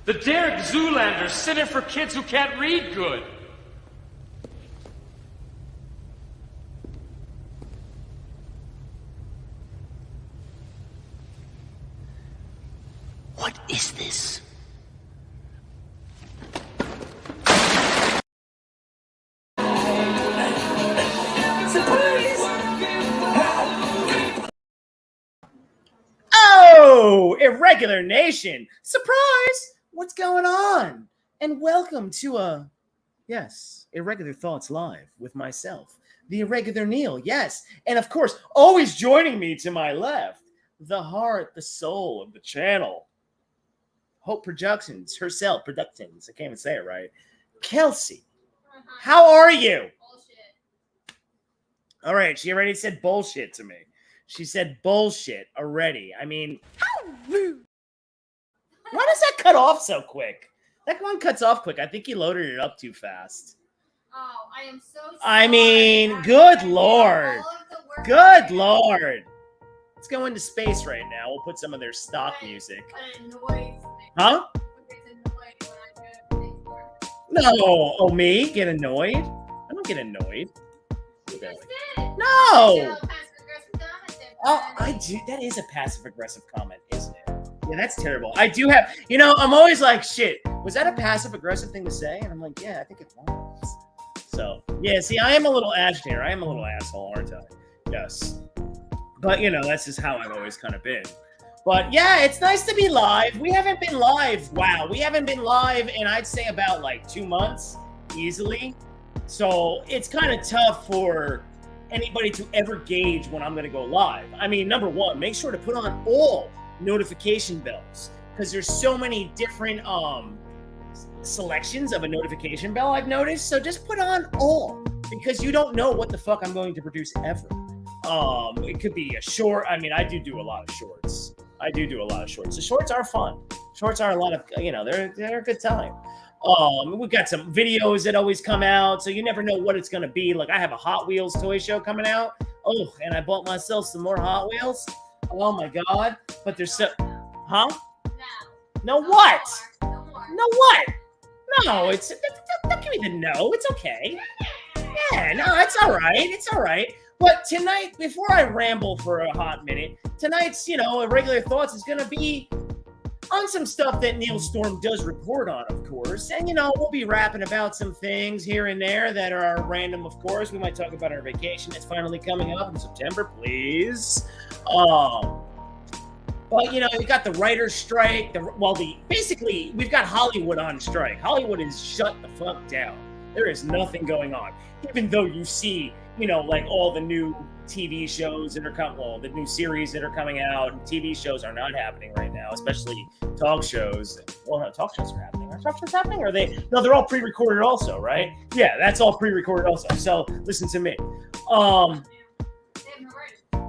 The Derek Zoolander Center for Kids Who Can't Read Good. What is this? Oh, Irregular Nation! Surprise! What's going on? And welcome to Irregular Thoughts Live with myself, the Irregular Neil, yes. And of course, always joining me to my left, the heart, the soul of the channel, Hope Productions, herself, Productions, I can't even say it right, Kelsey. How are you? Bullshit. All right, she already said bullshit to me. She said bullshit already. I mean, how rude. Why does that cut off so quick? That one cuts off quick. I think you loaded it up too fast. Oh, I am so sorry. I mean, good lord. Good lord. Let's go into space right now. We'll put some of their stock music. It annoys me. Huh? It's annoying when I go to No. Oh, me? Get annoyed? I don't get annoyed. You just did. No. Passive-aggressive comment there, Oh, bud. I do. That is a passive-aggressive comment, isn't it? Yeah, that's terrible. I do have, I'm always like, shit, was that a passive-aggressive thing to say? And I'm like, yeah, I think it was. So, yeah, see, I am a little agitator. I am a little asshole, aren't I? Yes. But, that's just how I've always kind of been. But, yeah, it's nice to be live. We haven't been live. Wow. We haven't been live in, I'd say, about, 2 months, easily. So, it's kind of tough for anybody to ever gauge when I'm going to go live. I mean, number one, make sure to put on all notification bells, because there's so many different selections of a notification bell I've noticed. So just put on all, because you don't know what the fuck I'm going to produce ever. It could be a short. I mean, I do a lot of shorts. The shorts are fun. Shorts are a lot of, they're a good time. We've got some videos that always come out, so you never know what it's gonna be. Like, I have a Hot Wheels toy show coming out. Oh, and I bought myself some more Hot Wheels. Oh my god! But there's so, huh? No what? No more. No what? No, it's don't give me the no. It's okay. Yeah, no, it's all right. It's all right. But tonight, before I ramble for a hot minute, tonight's Irregular Thoughts is gonna be on some stuff that Neil Storm does report on, of course. And, we'll be rapping about some things here and there that are random, of course. We might talk about our vacation that's finally coming up in September, please. But, we got the writer's strike. Basically, we've got Hollywood on strike. Hollywood is shut the fuck down. There is nothing going on. Even though you see, all the new TV shows that are the new series that are coming out. TV shows are not happening right now, especially talk shows. Well, no, talk shows are happening. Are talk shows happening? Or are they? No, they're all pre-recorded also, right? Yeah, that's all pre-recorded also. So listen to me.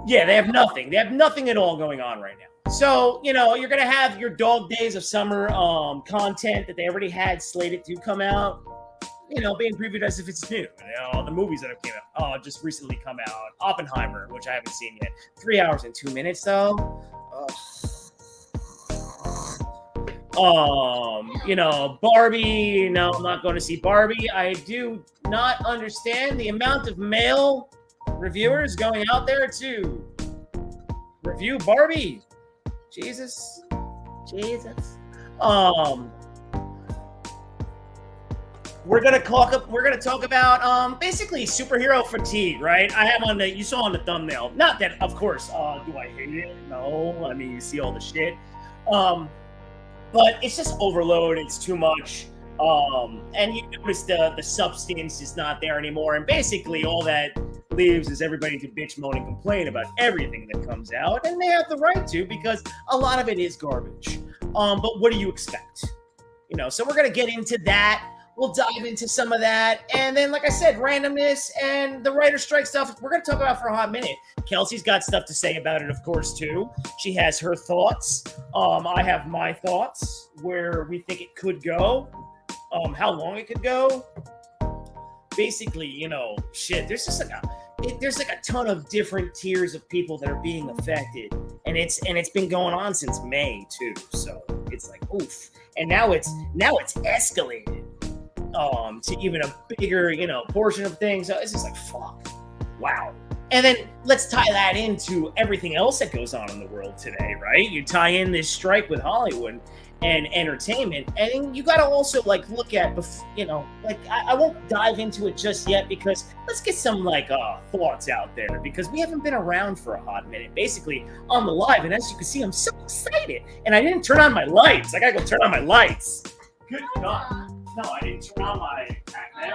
Yeah, they have nothing. They have nothing at all going on right now. So, you're going to have your dog days of summer content that they already had slated to come out. Being previewed as if it's new. The movies that have came out just recently come out. Oppenheimer, which I haven't seen yet. 3 hours and 2 minutes though. Barbie. No, I'm not going to see Barbie. I do not understand the amount of male reviewers going out there to review Barbie. Jesus. We're gonna talk about basically superhero fatigue, right? I have you saw on the thumbnail. Not that, of course, do I hate it? No, I mean, you see all the shit. But it's just overload. It's too much. And you notice the substance is not there anymore. And basically, all that leaves is everybody to bitch, moan, and complain about everything that comes out, and they have the right to, because a lot of it is garbage. But what do you expect? So we're gonna get into that. We'll dive into some of that. And then, like I said, randomness and the writer strike stuff, we're going to talk about for a hot minute. Kelsey's got stuff to say about it, of course, too. She has her thoughts. I have my thoughts, where we think it could go, how long it could go. Basically, there's just there's a ton of different tiers of people that are being affected. And it's been going on since May, too. So, It's like, oof. And now it's escalated to even a bigger, portion of things. So it's just like, fuck. Wow. And then let's tie that into everything else that goes on in the world today, right? You tie in this strike with Hollywood and entertainment, and you got to also look at, I won't dive into it just yet, because let's get some thoughts out there, because we haven't been around for a hot minute, basically on the live, and as you can see, I'm so excited, and I didn't turn on my lights. I gotta go turn on my lights. Good God. No, I didn't turn on my Pac-Man,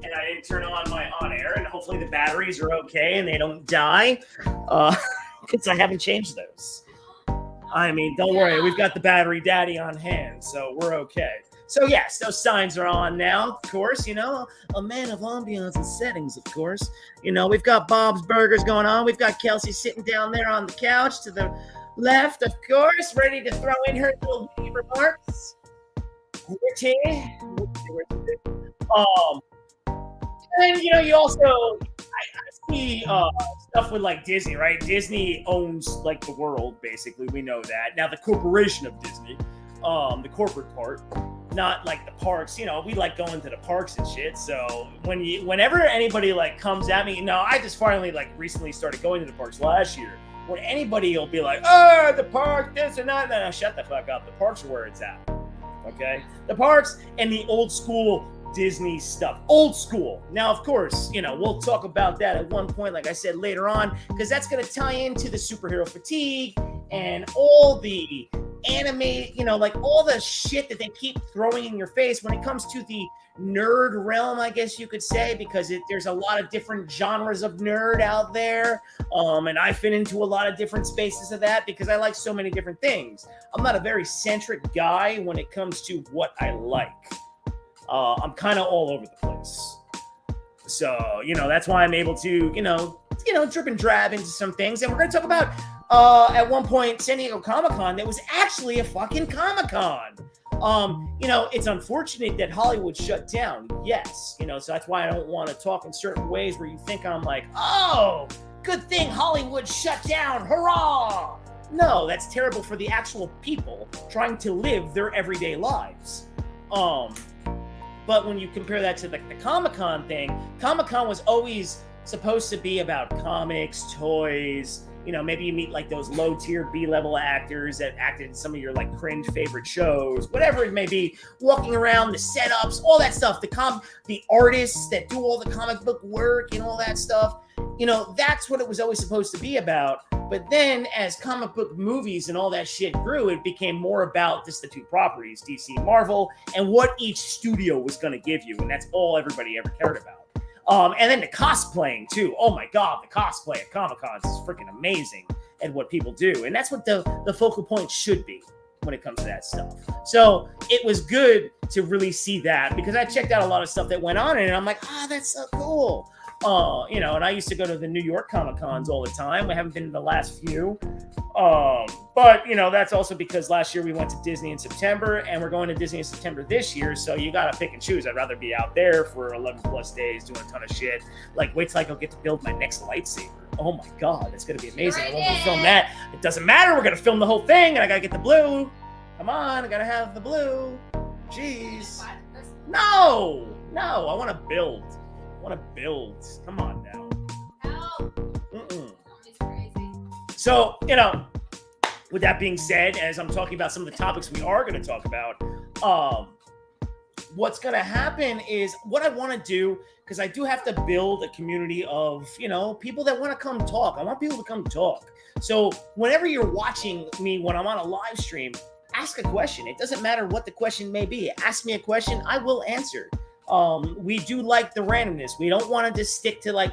and I didn't turn on my on-air, and hopefully the batteries are okay and they don't die, because I haven't changed those. I mean, don't worry, we've got the battery daddy on hand, so we're okay. So yes, those signs are on now, of course, a man of ambiance and settings, of course. We've got Bob's Burgers going on. We've got Kelsey sitting down there on the couch to the left, of course, ready to throw in her little remarks. And you also, I see stuff with Disney, right? Disney owns the world, basically. We know that. Now the corporation of Disney, the corporate part, not the parks. We going to the parks and shit. So whenever anybody comes at me, I just finally recently started going to the parks last year. When anybody will be like, oh, the park, this and that, no, shut the fuck up. The parks are where it's at. Okay, the parks and the old school Disney stuff. Old school. Now, of course, we'll talk about that at one point, like I said, later on, because that's going to tie into the superhero fatigue and all the anime, all the shit that they keep throwing in your face when it comes to the nerd realm, I guess you could say, because there's a lot of different genres of nerd out there. And I fit into a lot of different spaces of that because I like so many different things. I'm not a very centric guy when it comes to what I like. I'm kind of all over the place. So, that's why I'm able to, drip and drab into some things. And we're going to talk about, at one point, San Diego Comic-Con, that was actually a fucking Comic-Con. It's unfortunate that Hollywood shut down. Yes. So that's why I don't want to talk in certain ways where you think I'm like, oh, good thing Hollywood shut down. Hurrah. No, that's terrible for the actual people trying to live their everyday lives. But when you compare that to the Comic-Con thing, Comic-Con was always supposed to be about comics, toys. Maybe you meet those low-tier B-level actors that acted in some of your cringe favorite shows, whatever it may be, walking around, the setups, all that stuff, the artists that do all the comic book work and all that stuff. That's what it was always supposed to be about. But then as comic book movies and all that shit grew, it became more about just the two properties, DC and Marvel, and what each studio was going to give you. And that's all everybody ever cared about. And then the cosplaying too. Oh my God, the cosplay at Comic-Cons is freaking amazing at what people do. And that's what the focal point should be when it comes to that stuff. So it was good to really see that, because I checked out a lot of stuff that went on and I'm like, that's so cool. And I used to go to the New York Comic-Cons all the time. I haven't been to the last few. But that's also because last year we went to Disney in September, and we're going to Disney in September this year. So you got to pick and choose. I'd rather be out there for 11 plus days doing a ton of shit. Wait till I go get to build my next lightsaber. Oh my God, it's going to be amazing. I won't film that. It doesn't matter. We're going to film the whole thing, and I got to get the blue. Come on, I got to have the blue. Jeez. No, I want to build. Come on now. Help. It's crazy. So, with that being said, as I'm talking about some of the topics we are going to talk about, what's going to happen is what I want to do, because I do have to build a community of, people that want to come talk. I want people to come talk. So whenever you're watching me when I'm on a live stream, ask a question. It doesn't matter what the question may be. Ask me a question, I will answer. We do like the randomness. We don't want to just stick to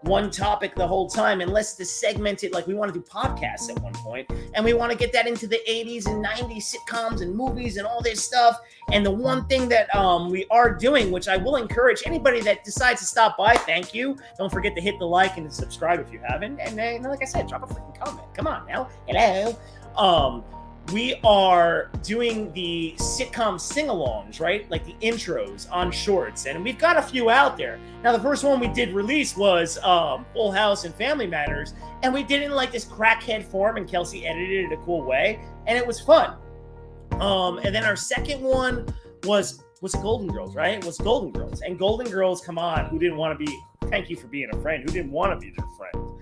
one topic the whole time, unless to segment it. We want to do podcasts at one point, and we want to get that into the 80s and 90s sitcoms and movies and all this stuff. And the one thing that we are doing, which I will encourage anybody that decides to stop by, thank you. Don't forget to hit the like and subscribe if you haven't. And then, like I said, drop a freaking comment. Come on now. Hello. we are doing the sitcom sing-alongs, right? Like the intros on shorts, and we've got a few out there. Now, the first one we did release was Full House and Family Matters, and we did it in like this crackhead form, and Kelsey edited it in a cool way, and it was fun. And then our second one was Golden Girls, right? It was Golden Girls, and Golden Girls, come on, who didn't want to be? Thank you for being a friend. Who didn't want to be their friend?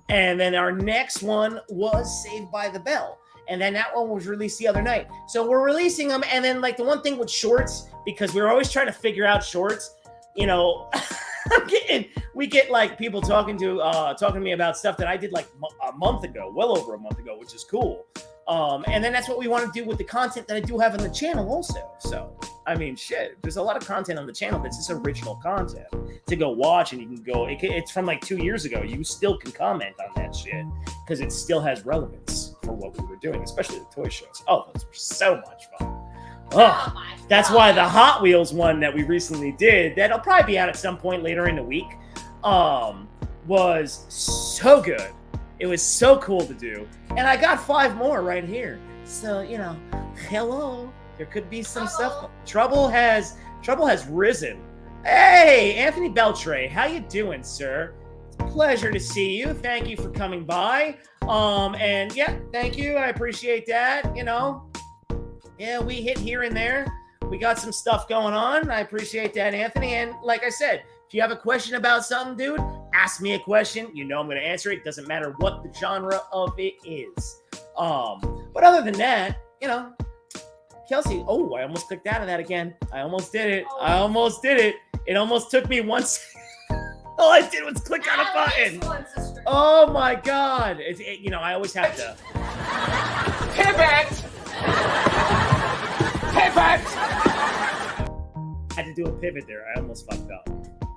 And then our next one was Saved by the Bell. And then that one was released the other night. So we're releasing them. And then like the one thing with shorts, because we're always trying to figure out shorts, you know, we get like people talking to me about stuff that I did like a month ago, well over a month ago, which is cool. And then that's what we want to do with the content that I do have on the channel also. So, I mean, shit, there's a lot of content on the channel that's just original content to go watch, and you can go, it's from like 2 years ago. You still can comment on that shit because it still has relevance for what we were doing, especially the toy shows. Oh, those were so much fun. Oh, that's why the Hot Wheels one that we recently did, that'll probably be out at some point later in the week, was so good. It was so cool to do. And I got 5 more right here. So, you know, hello. There could be some stuff. Trouble has risen. Hey, Anthony Beltray, how you doing, sir? It's a pleasure to see you. Thank you for coming by. And yeah, thank you. I appreciate that. You know, yeah, we hit here and there. We got some stuff going on. I appreciate that, Anthony. And like I said, if you have a question about something, dude, ask me a question. You know I'm going to answer it. Doesn't matter what the genre of it is. But other than that, you know, Kelsey, oh, I almost clicked out of that again. I almost did it. It almost took me once. All I did was click on a button. Oh my God. You know, I always have to. Pivot! Pivot! I had to do a pivot there. I almost fucked up.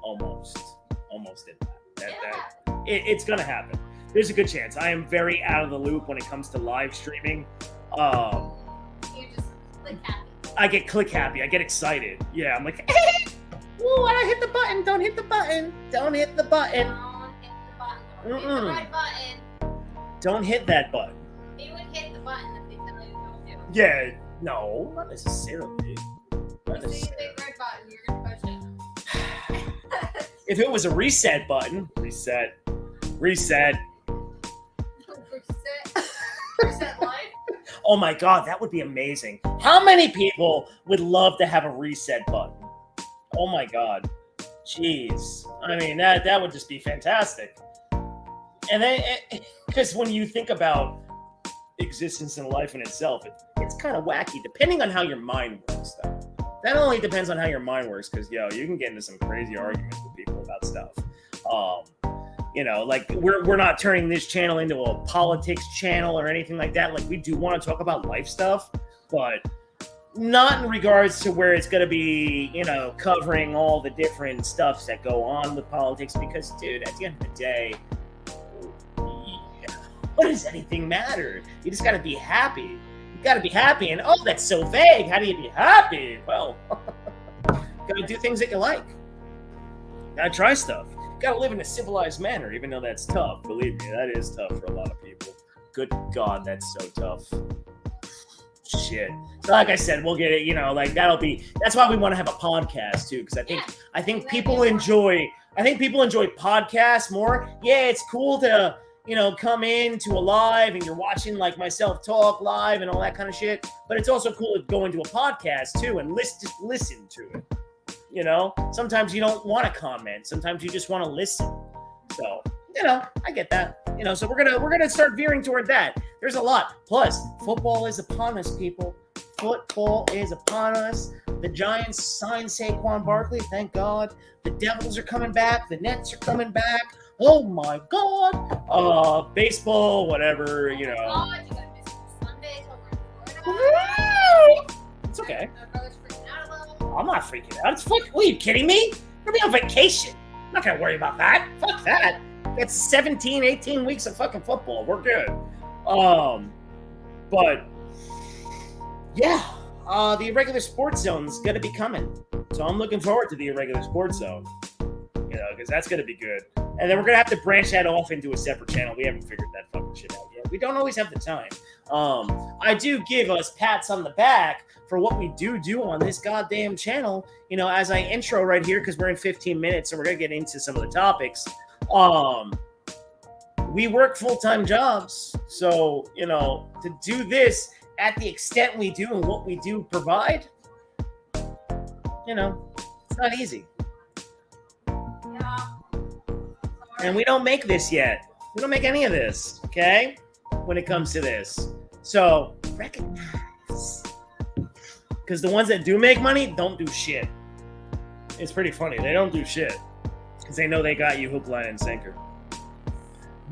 Almost did that. It's gonna happen. There's a good chance. I am very out of the loop when it comes to live streaming. You just click happy. I get click happy. I get excited. Yeah, I'm like, ooh, I hit the button. Don't hit the button. Don't hit the button. Don't hit the button. Don't hit the right button. Don't hit that button. You would hit the button if they tell you don't do it. Yeah, no, not necessarily. Not You see necessarily. a big red button, you're gonna push it. If it was a reset button, reset. Reset life. Oh my God, that would be amazing. How many people would love to have a reset button? Oh my God. Jeez. I mean, that would just be fantastic. And then, because when you think about existence and life in itself, it's kind of wacky, depending on how your mind works, though. That only depends on how your mind works, because, yo, you can get into some crazy arguments with people about stuff. You know, like, we're not turning this channel into a politics channel or anything like that. Like, we do want to talk about life stuff, but not in regards to where it's going to be, you know, covering all the different stuffs that go on with politics, because, dude, at the end of the day, what does anything matter? You just got to be happy. You got to be happy. And, oh, that's so vague. How do you be happy? Well, got to do things that you like. Got to try stuff. Got to live in a civilized manner, even though that's tough. Believe me, that is tough for a lot of people. Good God, that's so tough. Shit. So like I said, we'll get it, you know, like that's why we want to have a podcast too, because I think people enjoy podcasts more. Yeah, it's cool to, you know, come in to a live and you're watching like myself talk live and all that kind of shit. But it's also cool to go into a podcast too and just listen to it. You know, sometimes you don't want to comment. Sometimes you just want to listen. So, you know, I get that. You know, so we're gonna start veering toward that. There's a lot. Plus, football is upon us, people. Football is upon us. The Giants signed Saquon Barkley, thank God. The Devils are coming back. The Nets are coming back. Oh my God. Baseball, whatever, you know. God, you gotta miss Sunday till we're in Florida. It's okay. My brother's freaking out a little. I'm not freaking out. It's fucking. What, are you kidding me? We're gonna be on vacation. I'm not gonna worry about that. Fuck that. It's 17, 18 weeks of fucking football. We're good. But yeah, the Irregular Sports Zone's gonna be coming. So I'm looking forward to the Irregular Sports Zone. You know, because that's gonna be good. And then we're gonna have to branch that off into a separate channel. We haven't figured that fucking shit out yet. We don't always have the time. I do give us pats on the back for what we do on this goddamn channel. As I intro right here, because we're in 15 minutes, and we're gonna get into some of the topics. We work full-time jobs, so to do this at the extent we do and what we do provide, it's not easy. Yeah. And we don't make this yet. We don't make any of this, okay? When it comes to this. So, recognize. Because the ones that do make money don't do shit. It's pretty funny. They don't do shit. Because they know they got you hook, line, and sinker.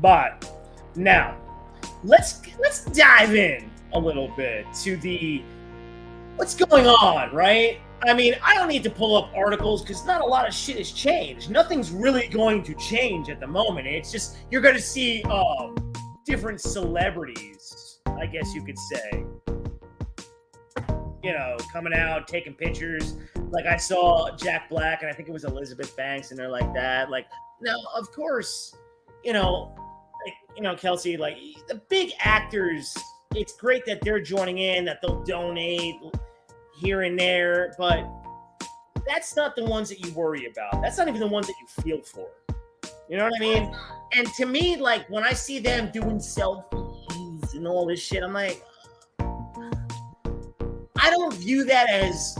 But, now, let's dive in a little bit to what's going on, right? I mean, I don't need to pull up articles because not a lot of shit has changed. Nothing's really going to change at the moment. It's just, you're going to see different celebrities, I guess you could say, coming out, taking pictures. Like, I saw Jack Black, and I think it was Elizabeth Banks, and they're like that. Like, now, of course, Kelsey, like, the big actors, it's great that they're joining in, that they'll donate here and there, but that's not the ones that you worry about. That's not even the ones that you feel for. You know what I mean? And to me, like, when I see them doing selfies and all this shit, I'm like, I don't view that as,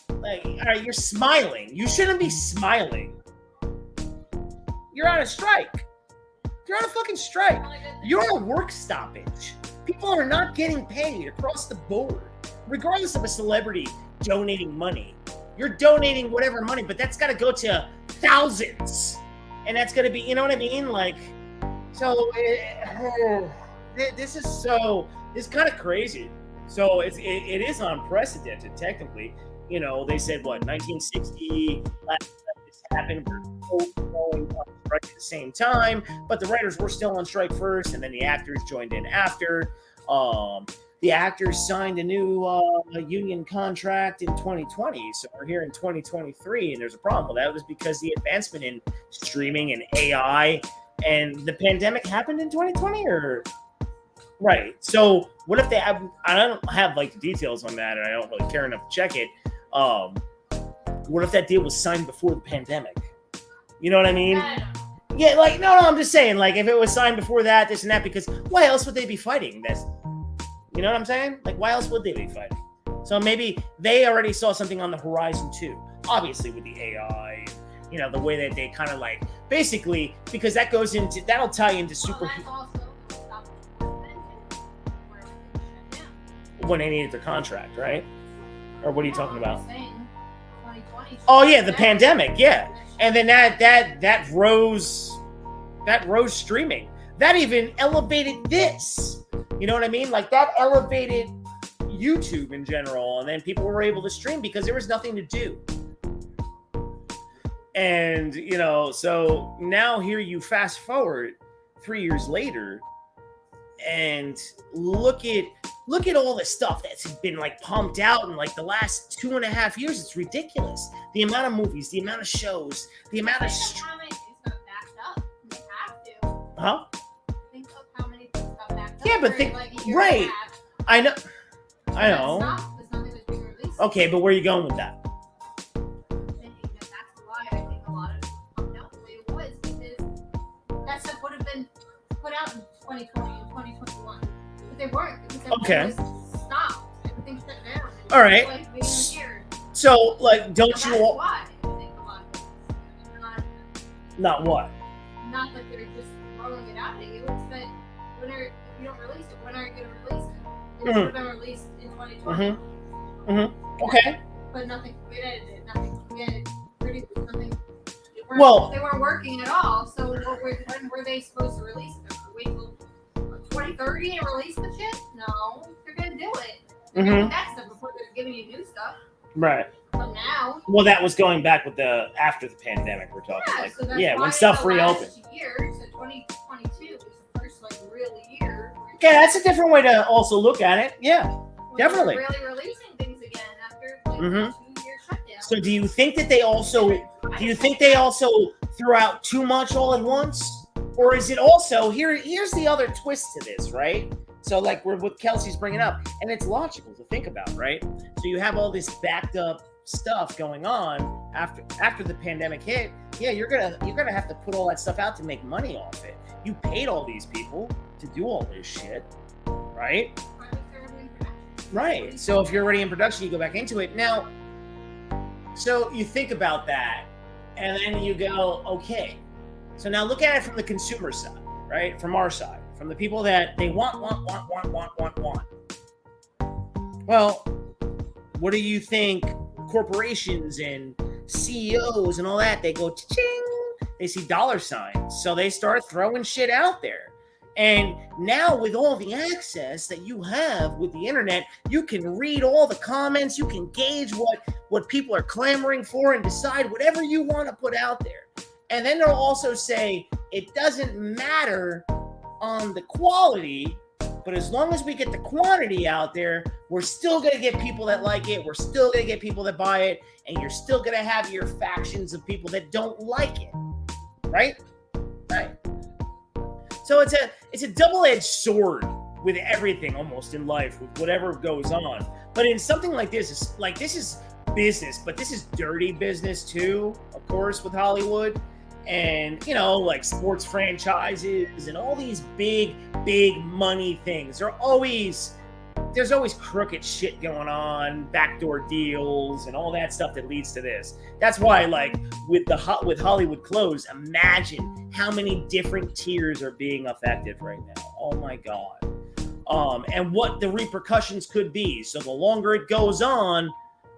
like, all right, you're smiling. You shouldn't be smiling. You're on a strike. You're on a fucking strike. You're on a work stoppage. People are not getting paid across the board. Regardless of a celebrity donating money, you're donating whatever money, but that's got to go to thousands, and that's going to be, you know what I mean? Like, so this is kind of crazy. So it is unprecedented, technically. They said what 1960 last time this happened. We're both going on strike at the same time, but the writers were still on strike first, and then the actors joined in after. The actors signed a new union contract in 2020, so we're here in 2023, and there's a problem with that. It was because the advancement in streaming and AI and the pandemic happened in 2020, or right? So what if they have? I don't have like the details on that, and I don't really care enough to check it. What if that deal was signed before the pandemic? You know what I mean? Yeah, like no, I'm just saying, like if it was signed before that, this and that, because why else would they be fighting? You know what I'm saying? Like, why else would they be fighting? So maybe they already saw something on the horizon too. Obviously, with the AI, the way that they kind of like basically, because that'll tie into super. When they needed their contract, right? Or what are you talking about? Oh yeah, the pandemic, yeah. And then that rose streaming. That even elevated this. You know what I mean? Like, that elevated YouTube in general, and then people were able to stream because there was nothing to do. And, so now here you fast forward 3 years later, and look at all the stuff that's been like pumped out in like the last 2.5 years. It's ridiculous. The amount of movies, the amount of shows, the amount of how many things got backed up? They have to. Huh? Think of how many things got backed up. Yeah, but for, like, a year right. and a half. I know. There's nothing that's being released. Okay, but where are you going with that? That's why I think a lot of it pumped out the way it was, because that stuff would have been put out in 2020 and 2021. But they weren't. Because Okay. Stopped. Everything shut down. All right. Like, being here. So, like, don't That's you want... why I think a lot of it. Not what? Not that they're just throwing it out at you. It's that if you don't release it, when are you going to release it? It would have been released in 2020. Okay. But nothing created it. Nothing created. Produced nothing. They weren't working at all. So when were they supposed to release it? Wait till 2030 and release the shit? No, they're gonna do it. They're gonna do that stuff before they're giving you new stuff. Right. But now. Well, that was going back with after the pandemic. We're talking when stuff reopened. Year, so 2022 was the first real year. Okay, that's a different way to also look at it. Yeah, definitely. Really releasing things again after 2-year shutdown. So, do you think that they also threw out too much all at once, Or is it also, here's the other twist to this, right? So like what Kelsey's bringing up, and it's logical to think about, right? So you have all this backed up stuff going on after the pandemic hit. Yeah, you're gonna have to put all that stuff out to make money off it. You paid all these people to do all this shit, right? Right. So if you're already in production, you go back into it. Now, so you think about that, and then you go, okay. So now look at it from the consumer side, right? From our side, from the people that they want. Well, what do you think corporations and CEOs and all that, they go ching, they see dollar signs, so they start throwing shit out there. And now with all the access that you have with the internet, you can read all the comments, you can gauge what people are clamoring for and decide whatever you want to put out there. And then they'll also say it doesn't matter on the quality, but as long as we get the quantity out there, we're still going to get people that like it. We're still going to get people that buy it. And you're still going to have your factions of people that don't like it. Right? Right. So it's a double-edged sword with everything almost in life, with whatever goes on. But in something like this, this is business, but this is dirty business too, of course, with Hollywood. And, like sports franchises and all these big money things. There's always crooked shit going on, backdoor deals and all that stuff that leads to this. That's why, like, with Hollywood closed, imagine how many different tiers are being affected right now. Oh my God. And what the repercussions could be. So the longer it goes on,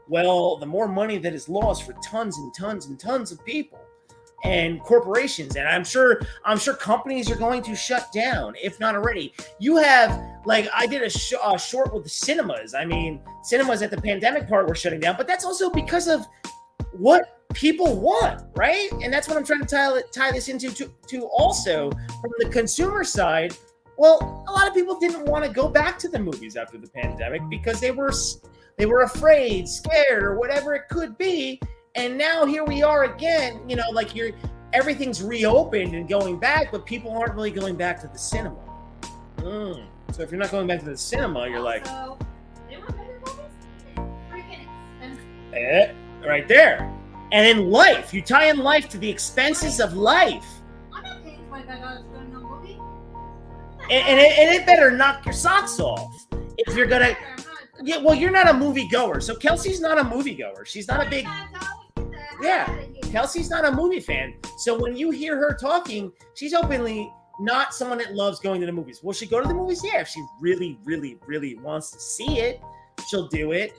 well, the more money that is lost for tons and tons and tons of people. And corporations, and I'm sure companies are going to shut down, if not already. You have, like, I did a short with the cinemas. I mean, cinemas at the pandemic part were shutting down, but that's also because of what people want, right? And that's what I'm trying to tie this into to also from the consumer side. Well, a lot of people didn't want to go back to the movies after the pandemic because they were afraid, scared, or whatever it could be. And now here we are again, like everything's reopened and going back, but people aren't really going back to the cinema. So if you're not going back to the cinema, you're like, they want better movies? Freaking expensive. Right there. And then life, you tie in life to the expenses of life. I'm not paying $25 to go to a movie. And it better knock your socks off if you're gonna. Yeah, well, you're not a movie goer. So Kelsey's not a movie goer. She's not a big. Yeah, Kelsey's not a movie fan. So when you hear her talking, she's openly not someone that loves going to the movies. Will she go to the movies? Yeah, if she really, really, really wants to see it, she'll do it.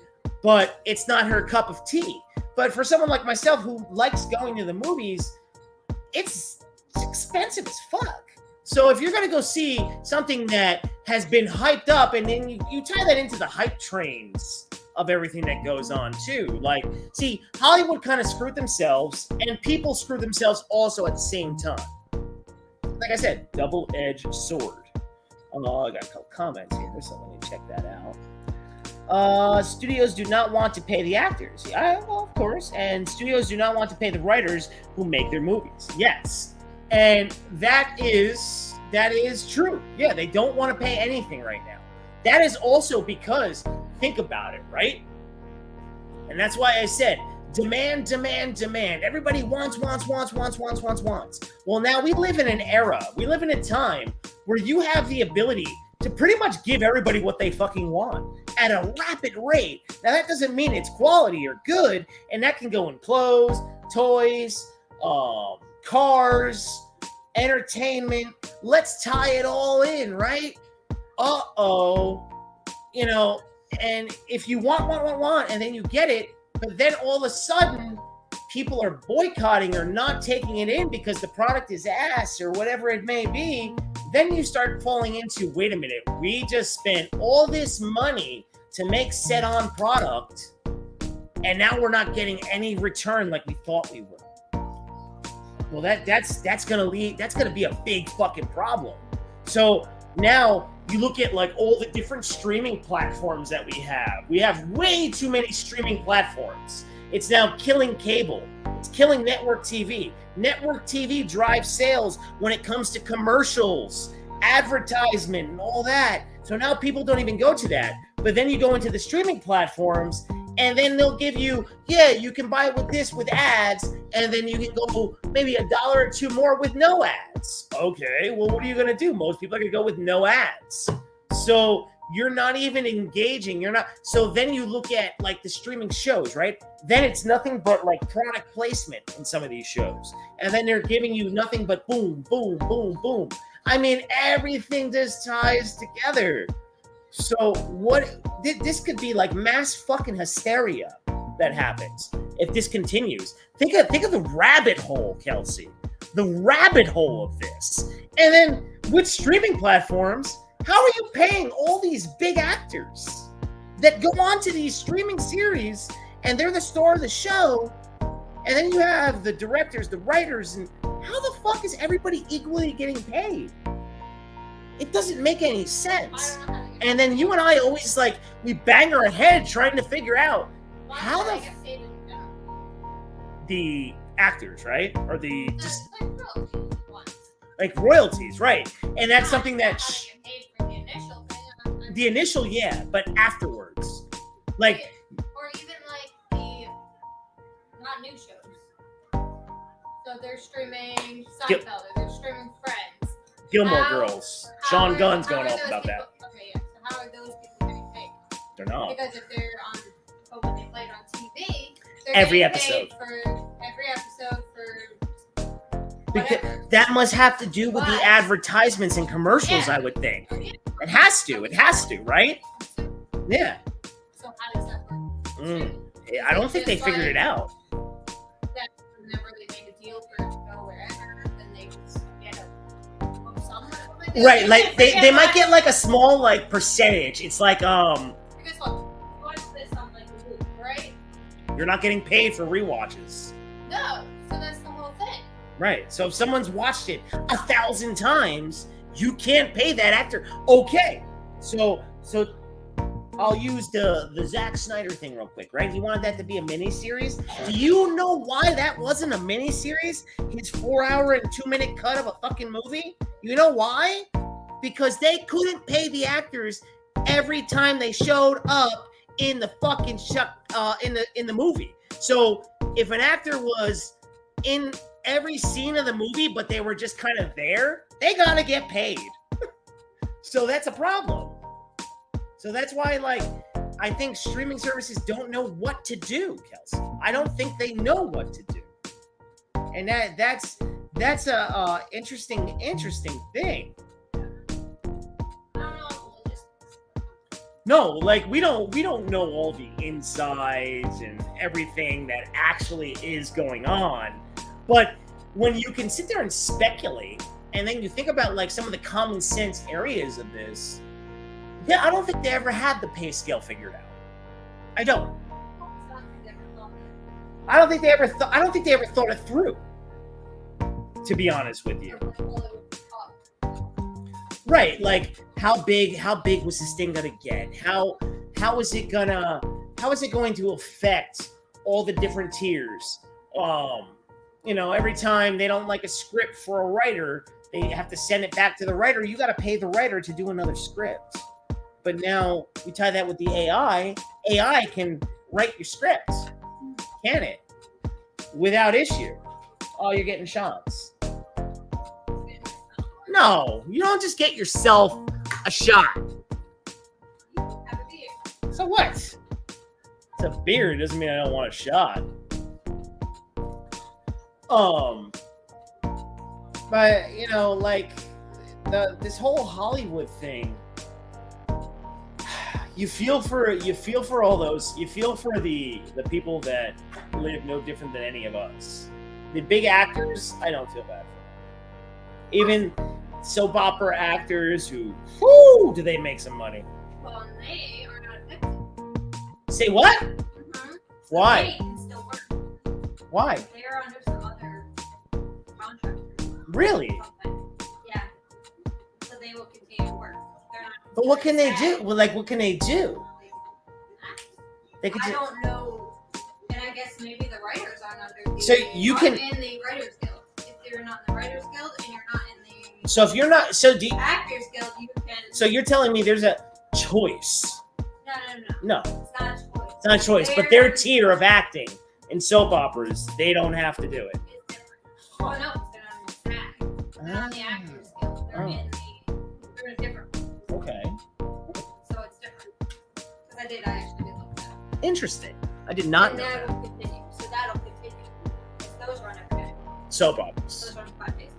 But it's not her cup of tea. But for someone like myself who likes going to the movies, it's expensive as fuck. So if you're going to go see something that has been hyped up, and then you tie that into the hype trains of everything that goes on too. Like, see, Hollywood kind of screwed themselves, and people screwed themselves also at the same time. Like I said, double-edged sword. Oh, I got a couple comments here, so let me check that out. Studios do not want to pay the actors. Yeah, well, of course. And studios do not want to pay the writers who make their movies. Yes. And that is true. Yeah, they don't want to pay anything right now. That is also because, think about it, right? And that's why I said, demand, demand, demand. Everybody wants. Well, now we live in an era, we live in a time where you have the ability to pretty much give everybody what they fucking want at a rapid rate. Now, that doesn't mean it's quality or good, and that can go in clothes, toys, cars, entertainment. Let's tie it all in, right? And if you want, and then you get it, but then all of a sudden, people are boycotting or not taking it in because the product is ass or whatever it may be, then you start falling into, wait a minute, we just spent all this money to make said on product, and now we're not getting any return like we thought we would. Well, that's gonna be a big fucking problem. So now you look at like all the different streaming platforms that we have. We have way too many streaming platforms. It's now killing cable. It's killing network TV. Network TV drives sales when it comes to commercials, advertisement, and all that. So now people don't even go to that. But then you go into the streaming platforms, and then they'll give you, you can buy it with this with ads, and then you can go maybe $1 or $2 more with no ads. Okay, well, what are you going to do? Most people are going to go with no ads. So you're not even engaging. So then you look at like the streaming shows, right? Then it's nothing but like product placement in some of these shows. And then they're giving you nothing but boom, boom, boom, boom. I mean, everything just ties together. So this could be like mass fucking hysteria that happens if this continues. Think of the rabbit hole, Kelsey. The rabbit hole of this. And then with streaming platforms, how are you paying all these big actors that go on to these streaming series and they're the star of the show? And then you have the directors, the writers, and how the fuck is everybody equally getting paid? It doesn't make any sense. And then you and I always we bang our head trying to figure out how the actors, right? Or the just like royalties, right? And that's something that the initial, yeah, but afterwards, or even the not new shows. So they're streaming Seinfeld, or they're streaming Friends, Gilmore Girls. Sean Gunn's going off about that. Okay, yeah. So how are those people getting paid? Don't know. Because if they're when they played on TV, they're every episode because that must have to do with the advertisements and commercials, I would think. It has to, right? Yeah. So how does that work? I don't think they figured it out. That whenever they make a deal for it to go wherever, then they just get a lump sum or something. Right, like they might get like a small percentage. It's like Because watch this on Hulu, right? You're not getting paid for rewatches. No, so that's the whole thing. Right. So if someone's watched it 1,000 times, you can't pay that actor. Okay. So I'll use the Zack Snyder thing real quick, right? He wanted that to be a miniseries. Do you know why that wasn't a miniseries? His 4-hour and 2-minute cut of a fucking movie? You know why? Because they couldn't pay the actors every time they showed up in the fucking in the movie. So if an actor was in every scene of the movie, but they were just kind of there, they gotta get paid. So that's a problem. So that's why, I think streaming services don't know what to do, Kelsey. I don't think they know what to do, and that's a interesting thing. No, we don't know all the insides and everything that actually is going on. But when you can sit there and speculate, and then you think about some of the common sense areas of this, I don't think they ever had the pay scale figured out. I don't. I don't think they ever thought it through. To be honest with you. Right, how big was this thing gonna get? How is it going to affect all the different tiers? Every time they don't like a script for a writer, they have to send it back to the writer. You got to pay the writer to do another script. But now you tie that with the AI. AI can write your scripts, can it? Without issue. Oh, you're getting shots. No, you don't just get yourself a shot. So what? It's a beer. It doesn't mean I don't want a shot. But this whole Hollywood thing, you feel for all those. You feel for the people that live no different than any of us. The big actors, I don't feel bad for. Even soap opera actors who, do they make some money? Well, they are not affected. Say what? Mm-hmm. Why? They can still work. Why? They are under some other contractors. Really? Yeah. So they will continue to work. But what can they do? Well, what can they do? I don't know. And I guess maybe So you can. In the Writers Guild. If you're not in the Writers Guild and you're not in the. So if you're not, so do you, Actors Guild, you can. So you're telling me there's a choice? No. No. It's not a choice. It's not a choice, but their tier of acting in soap operas, they don't have to do it. It's different. Oh no, they're not in the SAG. They're not in the Actors Guild. They're in a different one. Okay. So it's different. Because I actually did look that up. Interesting. I did not and know that that. will continue. So that'll continue. Those run every day. Soap operas. Those run 5 days.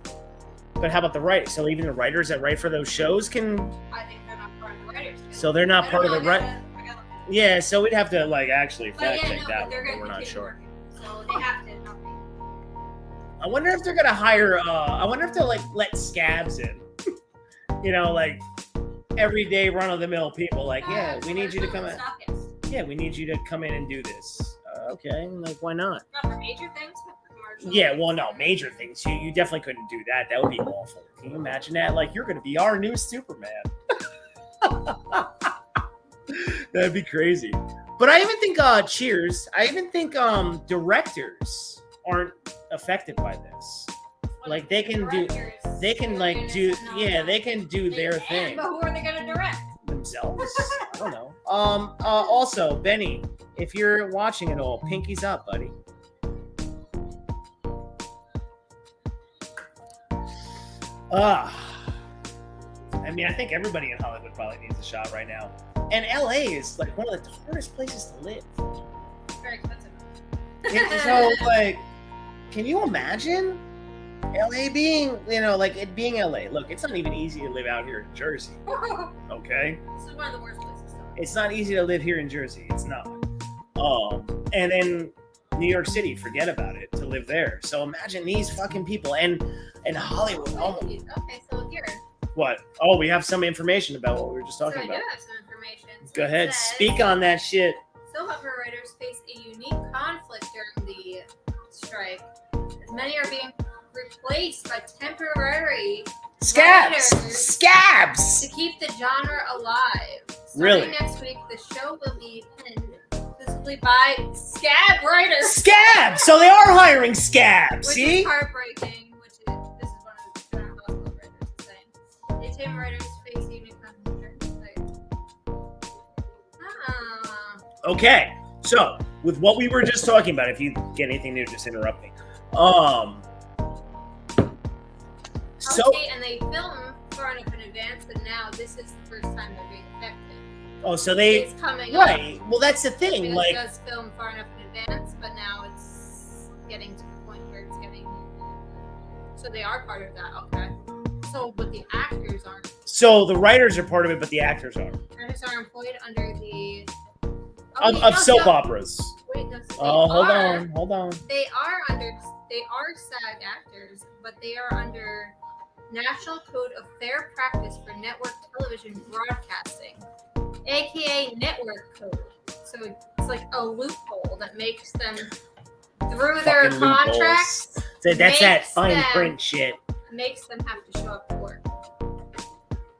But how about the writers? So even the writers that write for those shows can. I think they're not part of the Writers Guild. So they're not part of the right. Yeah, so we'd have to actually fact check that one, but we're not sure. So they have to not be. I wonder if they're gonna hire. I wonder if they'll let scabs in. Everyday run of the mill people. Yeah, we need you to come in. Yeah, we need you to come in and do this. Okay, why not? Not for major things, but for commercials. Yeah, well, no, major things. You definitely couldn't do that. That would be awful. Can you imagine that? You're gonna be our new Superman. That'd be crazy. But I even think Cheers. I even think directors aren't affected by this. They can do they can do their thing. But who are they gonna direct? Themselves. I don't know. Also, Benny, if you're watching it all, pinkies up, buddy. I think everybody in Hollywood probably needs a shot right now. And LA is one of the hardest places to live. Very expensive. Can you imagine LA being, it being LA? Look, it's not even easy to live out here in Jersey. Okay? This is one of the worst places to live. It's not easy to live here in Jersey. It's not. And then New York City, forget about it, to live there. So imagine these fucking people and Hollywood. Oh, okay, so here. What? Oh, we have some information about what we were just talking about. I do have some information. So go ahead, speak on that shit. Soap opera writers face a unique conflict during the strike, as many are being replaced by temporary scabs to keep the genre alive. Really? Next week, the show will be penned exclusively by scab writers. Scabs! So they are hiring scabs, which see? Is heartbreaking. This is one of the hospital writers is saying. Daytime writers face unique conflict. Okay, so with what we were just talking about, if you get anything new, just interrupt me. And they film far enough in advance that now this is the first time they're being affected. Oh, so it's coming right. up. Well, that's the thing. It does film far enough in advance, but now it's getting to the point where it's getting. So they are part of that. Okay. So, but the actors aren't. So the writers are part of it, but the actors are. Actors are employed under the. Of soap operas. Wait, no. Hold on. They are SAG actors, but they are under National Code of Fair Practice for Network Television Broadcasting, aka Network Code. So it's like a loophole that makes them, through their contracts, that's that fine print shit. Makes them have to show up to work.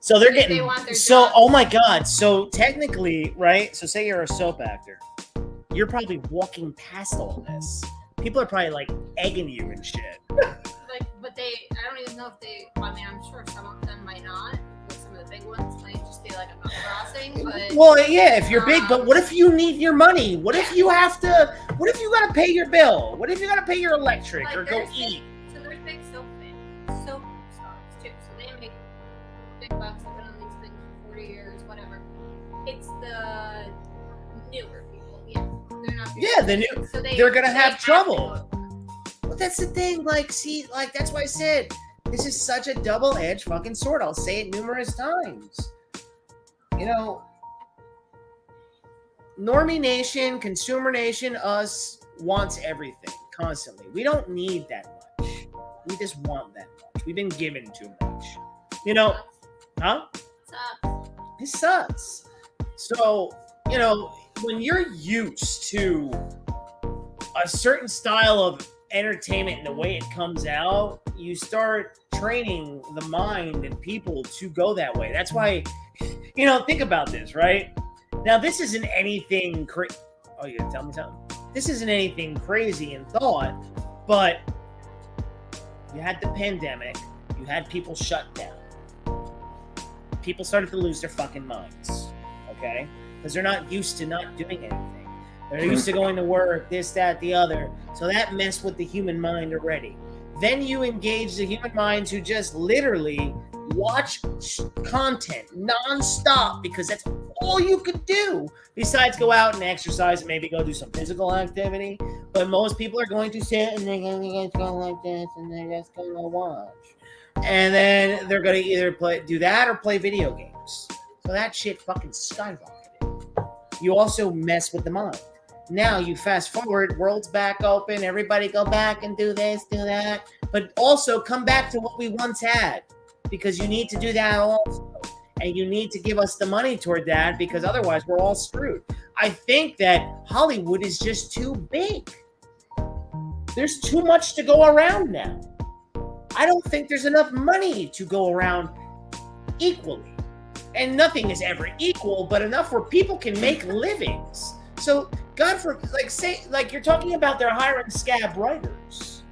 So they're getting. So, jobs. Oh my God. So technically, right? So say you're a soap actor, you're probably walking past all this. People are probably egging you and shit. But I don't even know if they. I mean, I'm sure some of them might not. But some of the big ones might just be a crossing. But well, yeah, if you're big, but what if you need your money? What if you have to? What if you gotta pay your bill? What if you gotta pay your electric or go eat? So there's big soap stars too. So they make big bucks. They've been on these things for 40 years, whatever. It's the newer people. Yeah, they're not. Yeah, the new. So they're gonna have trouble. But that's the thing. That's why I said this is such a double-edged fucking sword. I'll say it numerous times. Normie Nation, Consumer Nation, us wants everything constantly. We don't need that much. We just want that much. We've been given too much. Huh? It sucks. So, when you're used to a certain style of entertainment and the way it comes out, you start training the mind and people to go that way. That's why, think about this, right? Now, this isn't anything crazy. Oh, you gonna tell me something? This isn't anything crazy in thought, But you had the pandemic. You had people shut down. People started to lose their fucking minds. Okay? Because they're not used to not doing anything. They're used to going to work, this, that, the other. So that messed with the human mind already. Then you engage the human minds who just literally watch content nonstop because that's all you could do besides go out and exercise and maybe go do some physical activity. But most people are going to sit and they're going to go like this and they're just going to watch. And then they're going to either do that or play video games. So that shit fucking skyrocketed. You also mess with the mind. Now you fast forward, world's back open, everybody go back and do this, do that. But also come back to what we once had. Because you need to do that also. And you need to give us the money toward that because otherwise we're all screwed. I think that Hollywood is just too big. There's too much to go around now. I don't think there's enough money to go around equally. And nothing is ever equal, but enough where people can make livings. So, God for, you're talking about they're hiring scab writers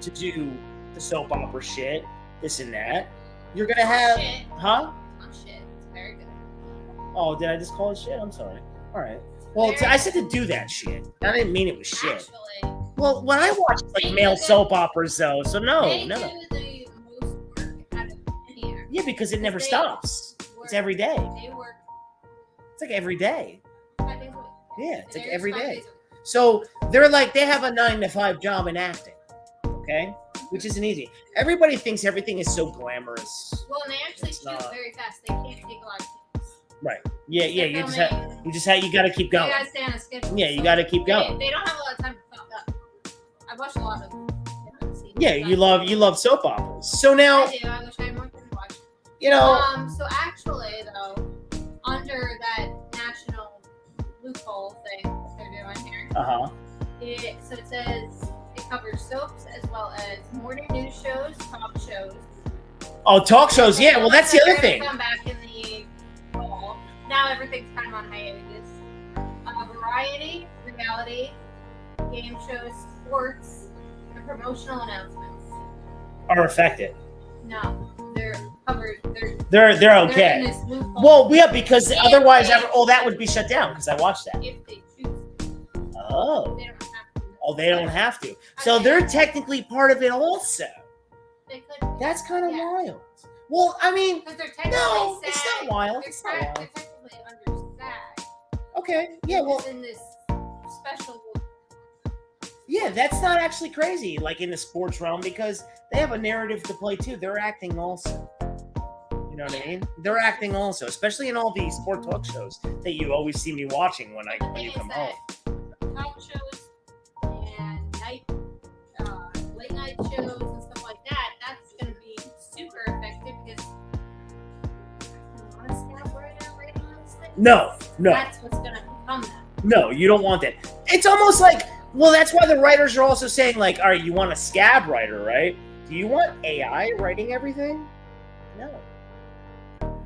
to do the soap opera shit, this and that. You're gonna have, shit. Huh? Oh shit, it's very good. Oh, did I just call it shit? I'm sorry. All right. Well, I said to do that shit. I didn't mean it was shit. Actually, Well, when I watch male soap operas, though, so no. They do the most work out of any actor. Yeah, because it never stops. It's every day. They work It's like every day. 5 days a week. Yeah, it's like every 5 day. days a week. So they're like, they have a 9-to-5 job in acting. Okay? Which isn't easy. Everybody thinks everything is so glamorous. Well, and they actually It's shoot not. very fast. They can't take a lot of takes. Right. Yeah, They're you filming- got to keep They going. gotta stay on a schedule. Yeah, you got to keep going. They don't have a lot of time to fuck up. I watched a lot of Yeah, you love soap operas. So now, I do. I wish I had more time to watch. you know, So actually, though, under that national loophole thing they're doing here, uh-huh. it says it covers soaps as well as morning news shows, talk shows. Oh, talk shows. Yeah, well, that's the They're other gonna thing. Come back in the fall. Now everything's kind of on hiatus. Variety, reality, game shows, sports, and promotional announcements. Are affected. No, they're covered. They're They're in okay. this loophole. Well, yeah, because If otherwise, they- all that would be shut down because I watched that. If they choose, Oh. they don't have to. Oh, they don't have to. So they're technically part of it also. They could. That's kind of Yeah. wild. Well, I mean, Because they're technically no, SAG. it's not wild. They're, It's not they're wild. technically under SAG. Okay, yeah, well, It's in this special. yeah, that's not actually crazy, like in the sports realm, because they have a narrative to play too. They're acting also. You know what I mean? They're acting also, especially in all these sport talk shows that you always see me watching when you come home. Talk shows and late night shows and stuff like that. That's going to be super effective because No. That's what's going to become that. No, you don't want that. It's almost like, well, that's why the writers are also saying, like, all right, you want a scab writer, right? Do you want AI writing everything? No.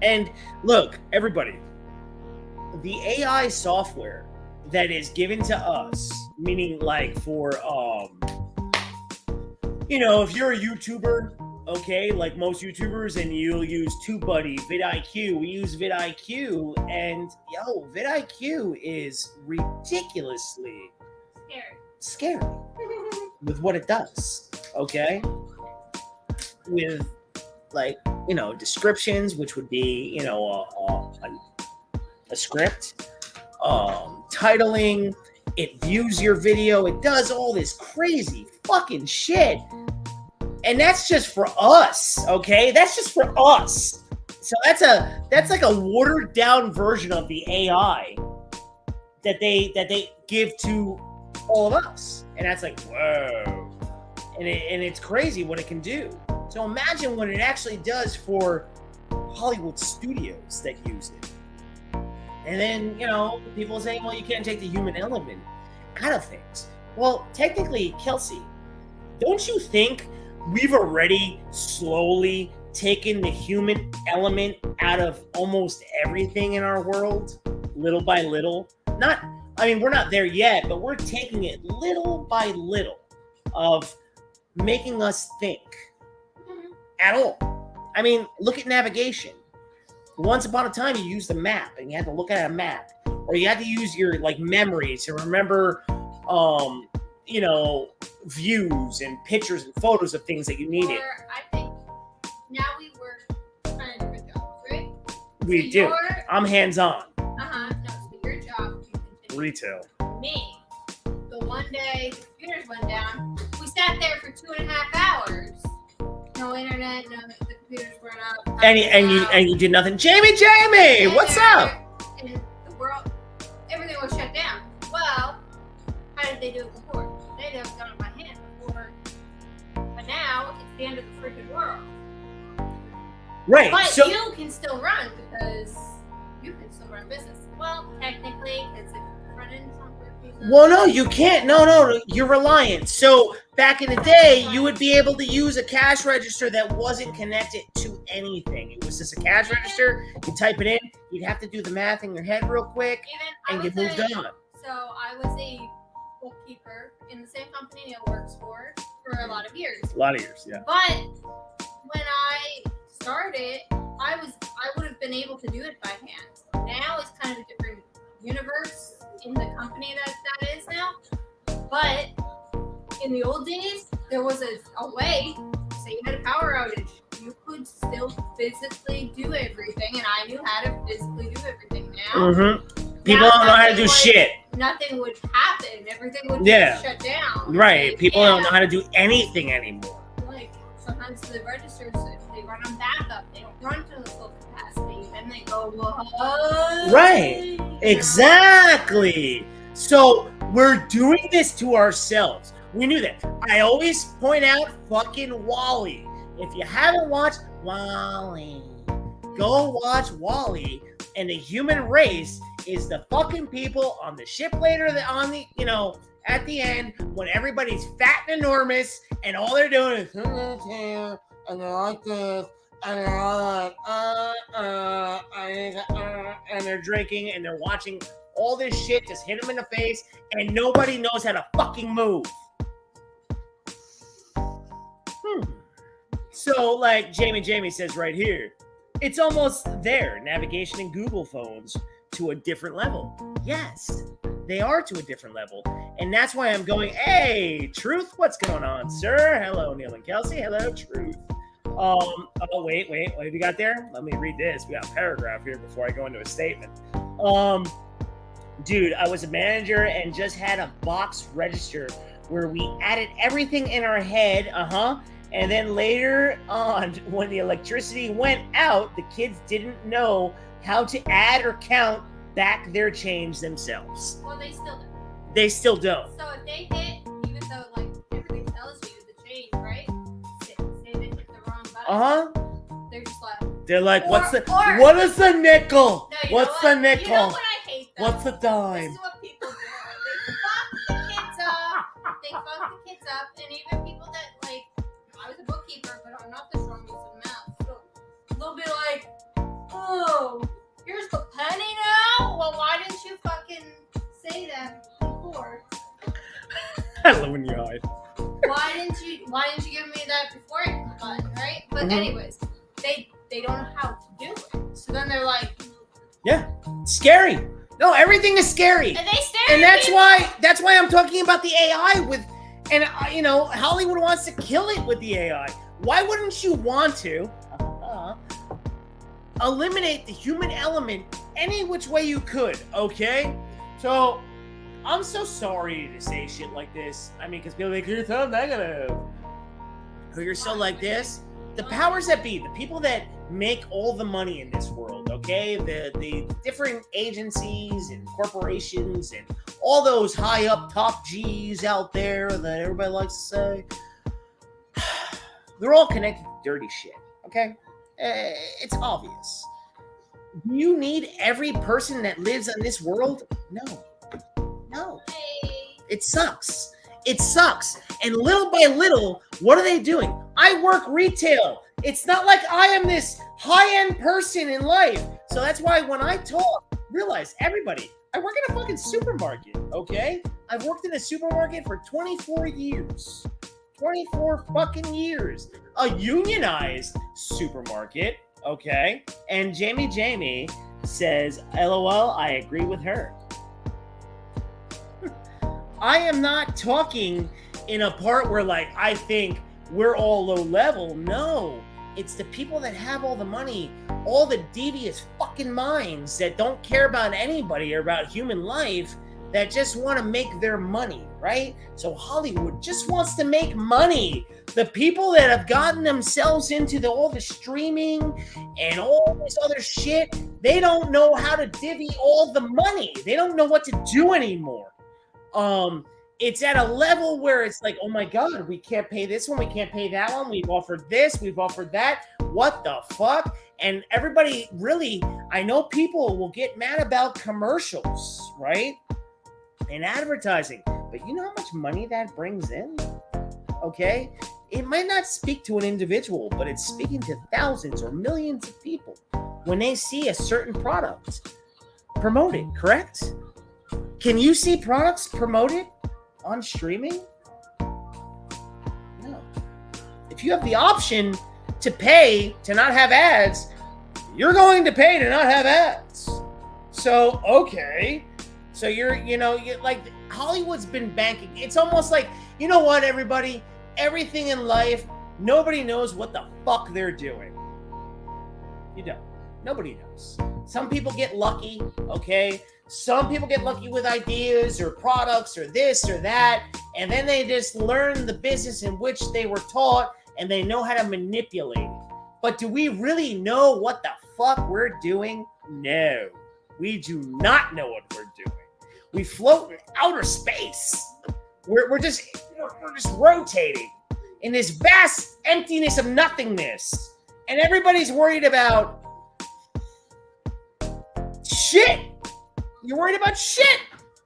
And look, everybody, the AI software that is given to us, meaning like for, if you're a YouTuber, okay, like most YouTubers, and you'll use TubeBuddy, vidIQ, we use vidIQ, and vidIQ is ridiculously scary with what it does, okay? With descriptions, which would be, a script, titling, it views your video, it does all this crazy fucking shit. And that's just for us, okay? That's just for us. So that's like a watered down version of the AI that they give to all of us. And that's like, whoa. And it's crazy what it can do. So imagine what it actually does for Hollywood studios that use it. And then, people saying, well, you can't take the human element out of things. Well, technically, Kelsey, don't you think we've already slowly taken the human element out of almost everything in our world, little by little? Not I mean, we're not there yet, but we're taking it little by little of making us think at all. I mean, look at navigation. Once upon a time, you used a map and you had to look at a map, or you had to use your like memory to remember, you know, views and pictures and photos of things that you needed. Or I think now we work kind of different jobs, right? We do. I'm hands-on. No, so your job, you continue. Retail. Me, the one day the computers went down, we sat there for 2.5 hours. No internet, no, the computers weren't up. And you did nothing. Jamie, what's up? And the world, everything was shut down. Well, how did they do it before? They'd have done it by hand before. But now it's the end of the freaking world. Right. But so you can still run because you can still run business. Well, technically, because the front end's not working. well, no, you can't. No, you're reliant. So back in the day, you would be able to use a cash register that wasn't connected to anything. It was just a cash register. You type it in. You'd have to do the math in your head real quick, and get moved on. So I was a bookkeeper in the same company Neil works for a lot of years. A lot of years, yeah. But when I started, I would have been able to do it by hand. Now it's kind of a different universe in the company that is now. But in the old days, there was a way, say you had a power outage, you could still physically do everything, and I knew how to physically do everything now. People don't know how to do shit. Nothing would happen. Everything would just shut down. Right. Like, People don't know how to do anything anymore. Like, sometimes the registers, they run on backup. They don't run to the full capacity. Then they go, what? Right. Exactly. So we're doing this to ourselves. We knew that. I always point out fucking WALL-E. If you haven't watched WALL-E, go watch WALL-E. And the human race is the fucking people on the ship later on the, you know, at the end when everybody's fat and enormous and all they're doing is and they're like this and they're all like and they're drinking and they're watching all this shit just hit them in the face and nobody knows how to fucking move. So like Jamie says right here, it's almost there. Navigation in Google phones to a different level. Yes, they are to a different level. And that's why I'm going, hey, Truth, what's going on, sir? Hello, Neil and Kelsey. Hello, Truth. Oh, wait. What have you got there? Let me read this. We got a paragraph here before I go into a statement. Dude, I was a manager and just had a box register where we added everything in our head. And then later on, when the electricity went out, the kids didn't know how to add or count back their change themselves. Well, they still don't. They still don't. So if they hit, even though like everything tells you the change, right? Say they hit the wrong button. They're just like. They're like, what is the nickel? No, what's the nickel? You know what I hate though? What's the dime? This is what people do. They fuck the kids up. And even people that like. I was a bookkeeper, but I'm not the strongest in math. So they'll be like, oh, here's the penny now? Well, why didn't you fucking say that before? I love when you hide. Why didn't you give me that before I hit the button, right? But anyways, they don't know how to do it. So then they're like, yeah, scary. No, everything is scary. And they stare and at that's why I'm talking about the AI with. And, you know, Hollywood wants to kill it with the AI. Why wouldn't you want to eliminate the human element any which way you could, okay? So, I'm so sorry to say shit like this. I mean, because people are like, you're so negative. Or you're so like this. The powers that be, the people that make all the money in this world, okay? The different agencies and corporations and all those high up top G's out there that everybody likes to say, they're all connected to dirty shit, okay? It's obvious. Do you need every person that lives in this world? No. It sucks. And little by little, what are they doing? I work retail. It's not like I am this high-end person in life. So that's why when I talk, realize everybody, I work in a fucking supermarket, okay? I've worked in a supermarket for 24 years. 24 fucking years. A unionized supermarket, okay? And Jamie says, LOL, I agree with her. I am not talking in a part where, like, I think we're all low level. No, it's the people that have all the money, all the devious fucking minds that don't care about anybody or about human life, that just want to make their money, right? So Hollywood just wants to make money. The people that have gotten themselves into all the streaming and all this other shit, they don't know how to divvy all the money. They don't know what to do anymore. It's at a level where it's like, oh my God, we can't pay this one, we can't pay that one, we've offered this, we've offered that. What the fuck? And everybody really, I know people will get mad about commercials, right? And advertising, but you know how much money that brings in? Okay? It might not speak to an individual, but it's speaking to thousands or millions of people when they see a certain product promoted, correct? Can you see products promoted on streaming? No. If you have the option to pay to not have ads, you're going to pay to not have ads. So, okay. So you're like, Hollywood's been banking. It's almost like, you know what, everybody? Everything in life, nobody knows what the fuck they're doing. You don't. Nobody knows. Some people get lucky, okay? Some people get lucky with ideas or products or this or that, and then they just learn the business in which they were taught, and they know how to manipulate it. But do we really know what the fuck we're doing? No. We do not know what we're doing. We float in outer space. We're just rotating in this vast emptiness of nothingness. And everybody's worried about shit. You're worried about shit.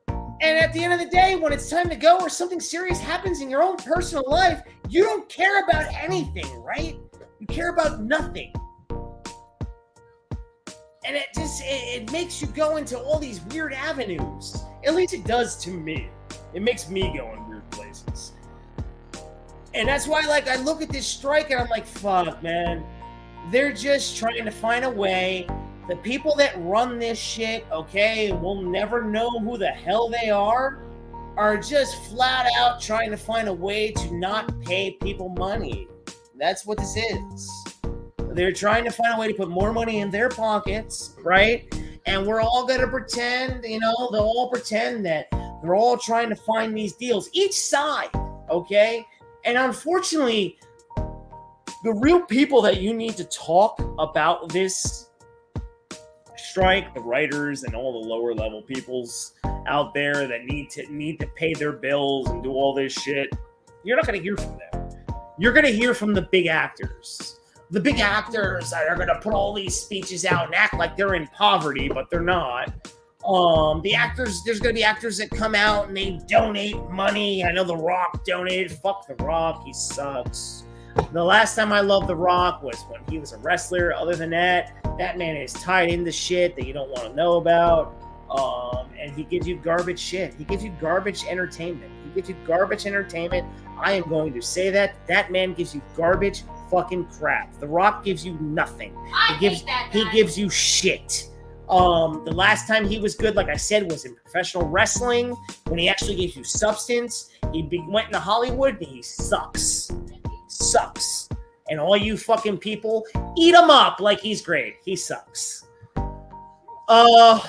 And at the end of the day, when it's time to go or something serious happens in your own personal life, you don't care about anything, right? You care about nothing. And it makes you go into all these weird avenues. At least it does to me. It makes me go in weird places. And that's why, like, I look at this strike and I'm like, fuck, man. They're just trying to find a way. The people that run this shit, okay, we'll never know who the hell they are just flat out trying to find a way to not pay people money. That's what this is. They're trying to find a way to put more money in their pockets, right? And we're all going to pretend, they'll all pretend that they're all trying to find these deals. Each side, okay? And unfortunately, the real people that you need to talk about this strike, the writers and all the lower level peoples out there that need to pay their bills and do all this shit, you're not going to hear from them. You're going to hear from the big actors. The big actors that are going to put all these speeches out and act like they're in poverty, but they're not. The actors, there's going to be actors that come out and they donate money. I know The Rock donated. Fuck The Rock. He sucks. The last time I loved The Rock was when he was a wrestler. Other than that, that man is tied into shit that you don't want to know about. And he gives you garbage shit. He gives you garbage entertainment. I am going to say that. That man gives you garbage fucking crap. The Rock gives you nothing. He gives you shit. The last time he was good, like I said, was in professional wrestling when he actually gave you substance. He went into Hollywood and he sucks. And all you fucking people, eat him up like he's great. He sucks. And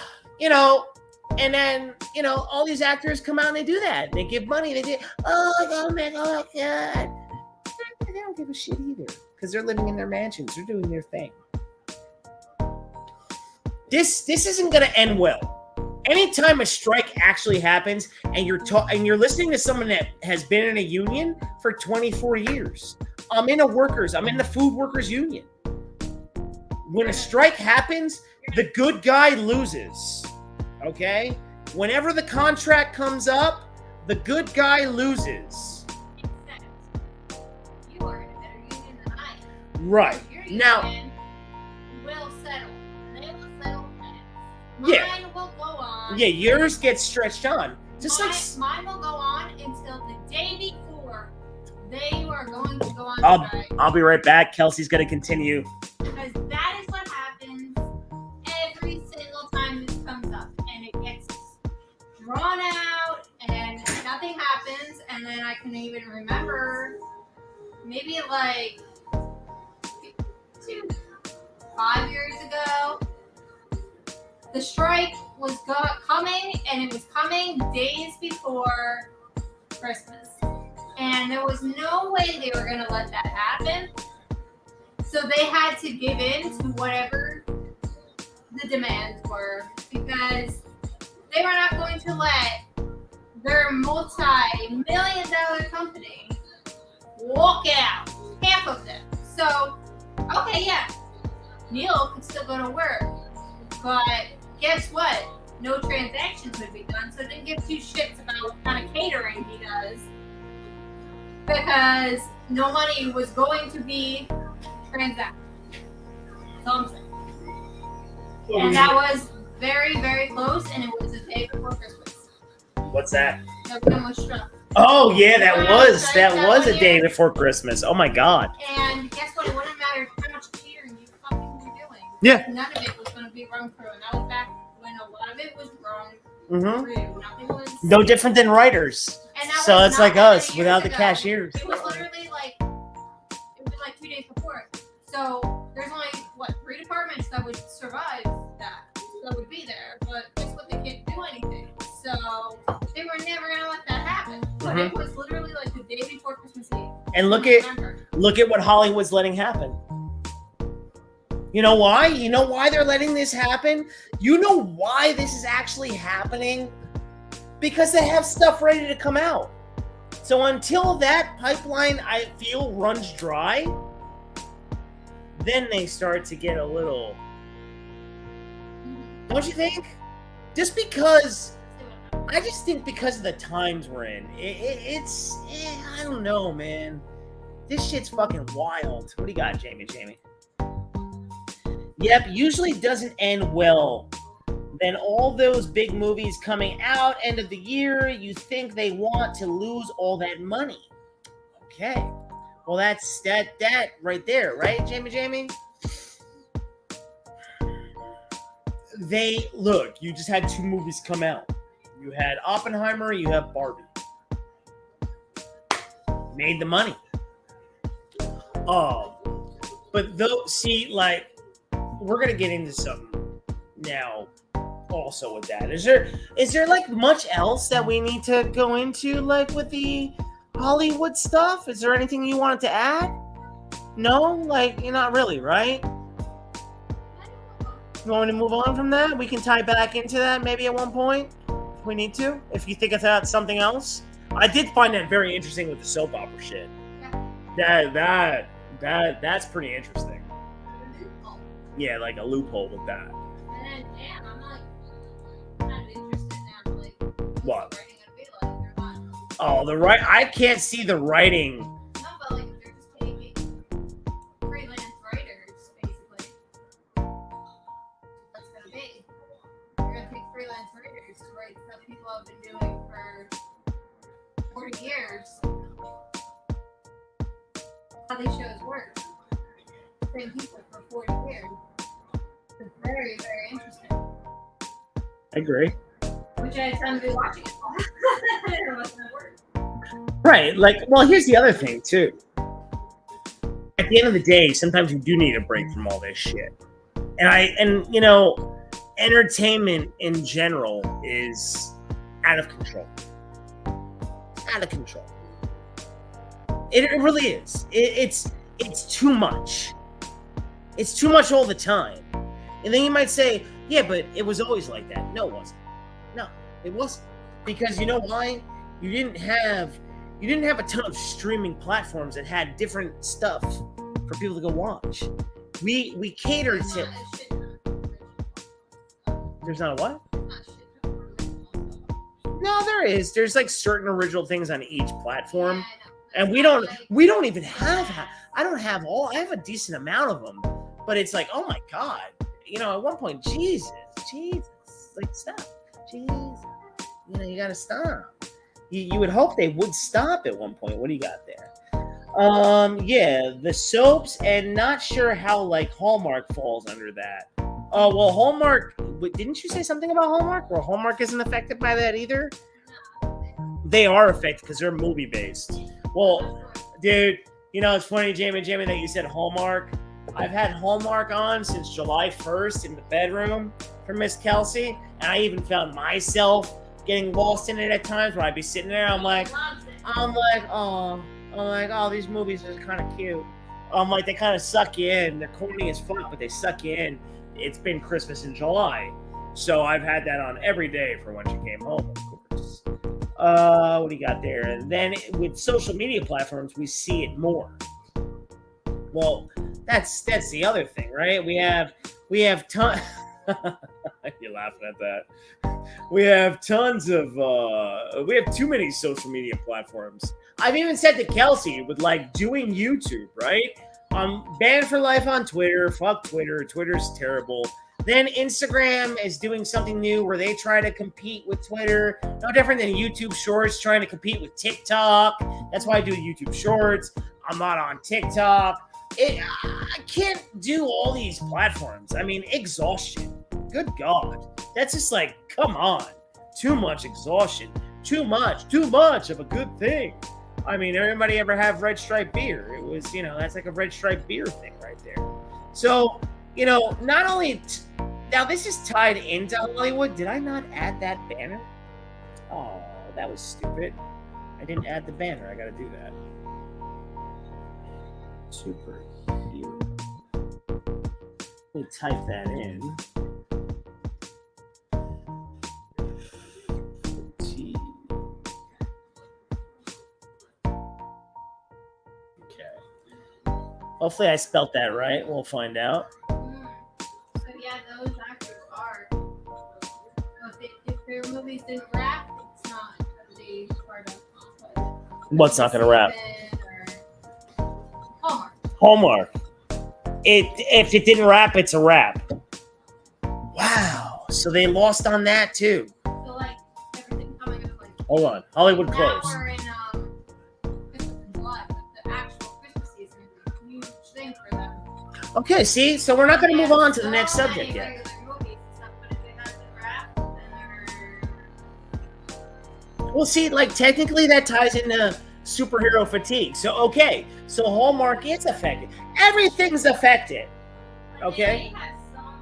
then, all these actors come out and they do that. They give money. They do, I gotta make it look good. They don't give a shit either because they're living in their mansions. They're doing their thing. This isn't going to end well. Anytime a strike actually happens and you're listening to someone that has been in a union for 24 years. I'm in the food workers union. When a strike happens, the good guy loses. Okay? Whenever the contract comes up, the good guy loses. You are in a better union than I am. Right. Your Now, union will settle. They will settle. Yeah. Mine will go on. on. Yeah, yours gets stretched on. Just mine will go on until the day before they are going to go on strike. I'll be right back. Kelsey's gonna continue. Because that is what happens every single time this comes up, and it gets drawn out, and nothing happens. And then I can even remember, maybe like 5 years ago, the strike was coming, and it was coming days before Christmas. And there was no way they were going to let that happen. So they had to give in to whatever the demands were, because they were not going to let their multi-million-dollar company walk out, half of them. So, okay, yeah, Neil could still go to work, but guess what? No transactions would be done, so it didn't give two shits about what kind of catering he does, because no money was going to be transacted. That's all I'm saying. And that was very, very close, and it was the day before Christmas. What's that? Everyone was struck. Oh yeah, that was a day before Christmas. Oh my god. And guess what? It wouldn't matter how much catering you fucking were doing. Yeah. None of it was going to be run through, and that was back when a lot of it was run Mm-hmm. through. Nothing was. No different than writers. So it's like us without the cashiers. It was literally like 2 days before. So there's only 3 departments that would survive that would be there. But guess what? They can't do anything. So they were never gonna let that happen. But it was literally like the day before Christmas Eve. And look at what Hollywood's letting happen. You know why? You know why they're letting this happen? You know why this is actually happening? Because they have stuff ready to come out. So until that pipeline, I feel, runs dry, then they start to get a little... Don't you think? Just because... I just think because of the times we're in. It's I don't know, man. This shit's fucking wild. What do you got, Jamie? Yep, usually doesn't end well. Then all those big movies coming out end of the year, you think they want to lose all that money. Okay. Well, that's that right there, right, Jamie? Look, you just had 2 movies come out. You had Oppenheimer, you have Barbie. Made the money. But we're gonna get into something now also with that. Is there like much else that we need to go into, like with the Hollywood stuff? Is there anything you wanted to add? No? Like, you're not really, right? You want me to move on from that? We can tie back into that maybe at one point if we need to, if you think it's something else. I did find that very interesting with the soap opera shit. That's pretty interesting. Yeah, like a loophole with that. And then, damn, I'm like kind of interested now, like what? The writing gonna be like or not. Oh, I can't see the writing. No, but like if they're just taking freelance writers, basically, what's gonna be? You're gonna take freelance writers to write stuff people have been doing for 40 years. How these shows work. Same people for 40 years. It's very, very interesting. I agree. Which I tend to be watching it for. I don't know what's gonna work. Right. Like, well, here's the other thing too. At the end of the day, sometimes you do need a break from all this shit. And you know, entertainment in general is out of control. Out of control. It really is. It's too much. It's too much all the time. And then you might say, yeah, but it was always like that. No, it wasn't. No, it wasn't. Because you know why? You didn't have a ton of streaming platforms that had different stuff for people to go watch. We catered to... There's not a what? No, there is. There's like certain original things on each platform. And we don't even have... I have a decent amount of them. But it's like, oh my God. You know, at one point, Jesus. Like, stop. Jeez, you gotta stop. You would hope they would stop at one point. What do you got there? Yeah, the soaps, and not sure how like Hallmark falls under that. Oh, well, Hallmark. Didn't you say something about Hallmark? Well, Hallmark isn't affected by that either. They are affected because they're movie based. Well, dude, it's funny, Jamie, that you said Hallmark. I've had Hallmark on since July 1st in the bedroom for Miss Kelsey, and I even found myself getting lost in it at times where I'd be sitting there. I'm like, oh, these movies are kind of cute. I'm like, they kind of suck you in. They're corny as fuck, but they suck you in. It's been Christmas in July, so I've had that on every day for when she came home, of course. What do you got there? And then with social media platforms, we see it more. Well, that's the other thing, right? We have tons. You're laughing at that. We have tons of. We have too many social media platforms. I've even said to Kelsey with like doing YouTube, right? I'm banned for life on Twitter. Fuck Twitter. Twitter's terrible. Then Instagram is doing something new where they try to compete with Twitter. No different than YouTube Shorts trying to compete with TikTok. That's why I do YouTube Shorts. I'm not on TikTok. I can't do all these platforms. I mean, exhaustion. Good God. That's just like, come on. Too much exhaustion. Too much of a good thing. I mean, everybody ever have Red Stripe beer? It was, that's like a Red Stripe beer thing right there. So, not only... Now, this is tied into Hollywood. Did I not add that banner? Oh, that was stupid. I didn't add the banner. I got to do that. Superhero. Let me type that in. Hopefully I spelt that right. We'll find out. So yeah, those actors are. If their movies didn't wrap, it's not a big part of what's not going to wrap? Hallmark. If it didn't wrap, it's a wrap. Wow. So they lost on that too. So like everything coming up like. Hold on. Hollywood closed. Now we're in Christmas in July, but the actual Christmas season is a huge thing for them. Okay, see? So we're not going to move on to the next subject yet. Well, see, like, technically that ties into superhero fatigue. So, okay. So Hallmark is affected. Everything's affected. Okay? They have some,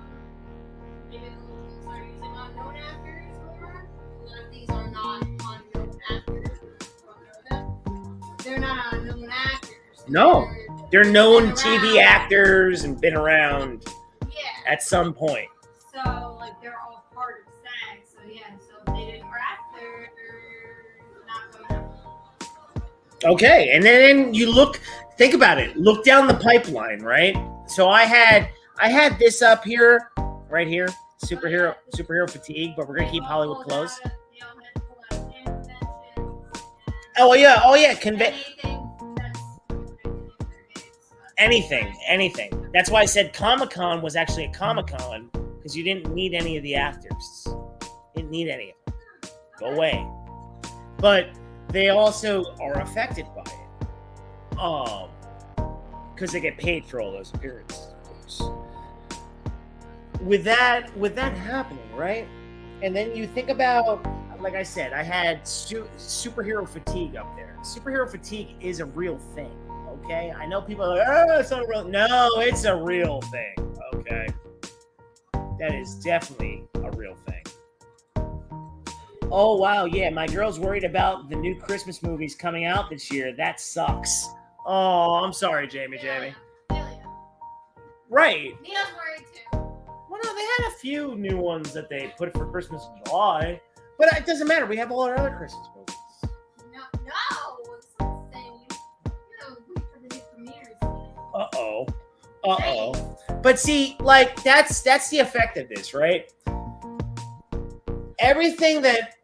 maybe they'll start using unknown actors more. None of these are not unknown actors. They're not unknown actors. No. They're known TV actors and been around at some point. So, like, they're all part of SAG. So, yeah. So, if they didn't wrap, they're not going to. Okay. And then you think about it. Look down the pipeline, right? So I had this up here, right here, superhero fatigue, but we're going to keep Hollywood closed. Oh, yeah. Anything. That's why I said Comic-Con was actually a Comic-Con, because you didn't need any of the actors. Didn't need any of them. Go away. But they also are affected by it. Because they get paid for all those appearances, of course. With that happening, right? And then you think about, like I said, I had superhero fatigue up there. Superhero fatigue is a real thing. Okay, I know people are like, oh, it's not real. No, it's a real thing. Okay, that is definitely a real thing. Oh wow, yeah, my girl's worried about the new Christmas movies coming out this year. That sucks. Oh, I'm sorry, Jamie. Right. Neil's worried too. Well, no, they had a few new ones that they put for Christmas in July, but it doesn't matter. We have all our other Christmas movies. No. Uh-oh. But see, like, that's the effect of this, right? Everything that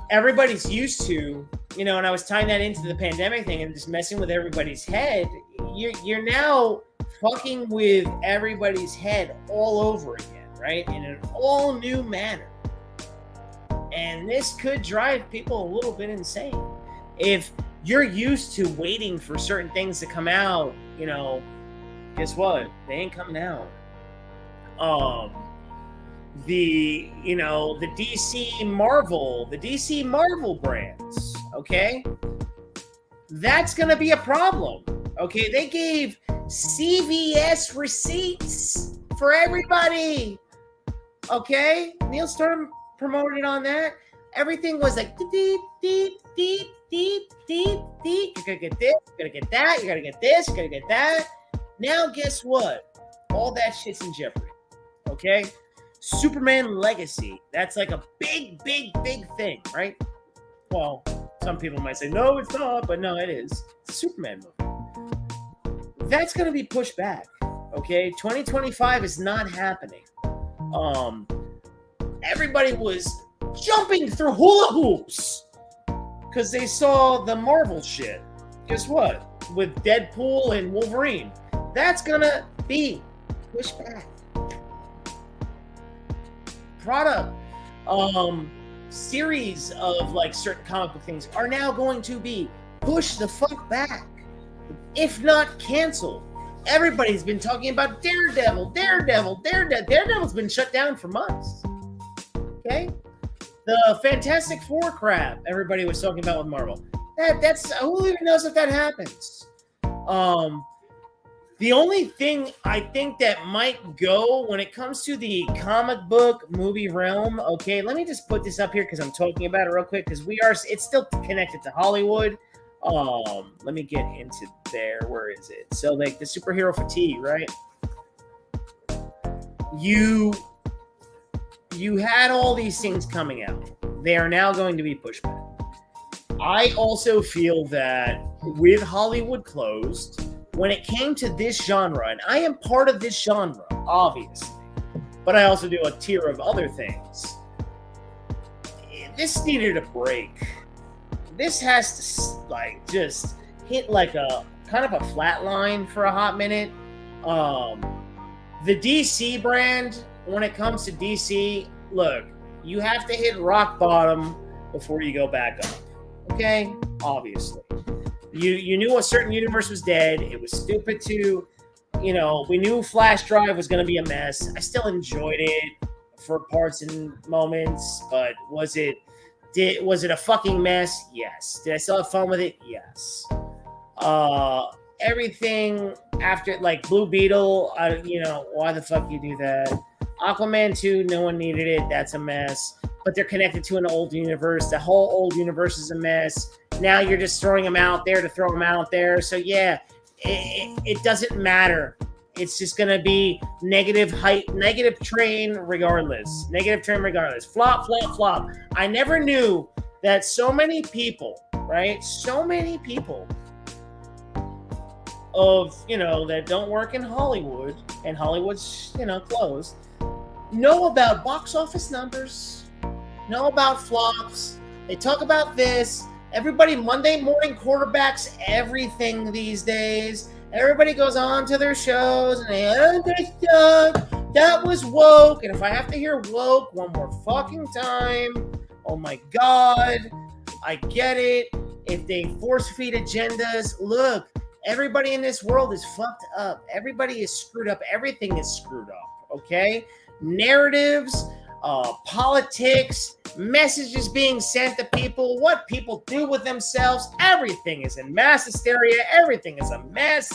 everybody's used to, and I was tying that into the pandemic thing and just messing with everybody's head, you're now fucking with everybody's head all over again, right? In an all new manner. And this could drive people a little bit insane. If you're used to waiting for certain things to come out, guess what? They ain't coming out. The DC Marvel brands, okay? That's gonna be a problem. Okay, they gave CVS receipts for everybody. Okay, Neil Storm promoted on that. Everything was like deep, deep, deep, deep, deep, deep. You're gonna get this, you're gonna get that, you're gonna get this, you're gonna get that. Now, guess what? All that shit's in jeopardy. Okay, Superman Legacy. That's like a big, big, big thing, right? Well, some people might say no, it's not, but no, it is. It's a Superman movie. That's gonna be pushed back. Okay, 2025 is not happening. Everybody was jumping through hula hoops because they saw the Marvel shit. Guess what? With Deadpool and Wolverine, that's gonna be pushed back. Product, series of like certain comic book things are now going to be pushed the fuck back, if not canceled. Everybody's been talking about Daredevil. Daredevil's been shut down for months. Okay, the Fantastic Four crap everybody was talking about with Marvel. That's who even knows if that happens. The only thing I think that might go when it comes to the comic book movie realm. Okay, let me just put this up here because I'm talking about it real quick because it's still connected to Hollywood. Let me get into there. Where is it? So like the superhero fatigue, right? You had all these things coming out. They are now going to be pushed back. I also feel that with Hollywood closed, when it came to this genre, and I am part of this genre, obviously, but I also do a tier of other things. This needed a break. This has to just hit like a kind of a flat line for a hot minute. The DC brand, when it comes to DC, look, you have to hit rock bottom before you go back up. Okay? Obviously. You knew a certain universe was dead. It was stupid to, we knew Flash Drive was going to be a mess. I still enjoyed it for parts and moments, but was it a fucking mess? Yes. Did I still have fun with it? Yes. Everything after, like Blue Beetle, why the fuck you do that? Aquaman 2, no one needed it. That's a mess. But they're connected to an old universe. The whole old universe is a mess. Now you're just throwing them out there to throw them out there. So yeah, it doesn't matter. It's just going to be negative train regardless. Negative train regardless. Flop, flop, flop. I never knew that so many people, right? So many people that don't work in Hollywood, and Hollywood's, closed, know about box office numbers, know about flops. They talk about this. Everybody Monday morning quarterbacks everything these days. Everybody goes on to their shows and they understood that was woke. And if I have to hear woke one more fucking time, oh my God, I get it. If they force feed agendas, look, everybody in this world is fucked up. Everybody is screwed up. Everything is screwed up. Okay? Narratives, politics, messages being sent to people, what people do with themselves, everything is in mass hysteria, everything is a mess.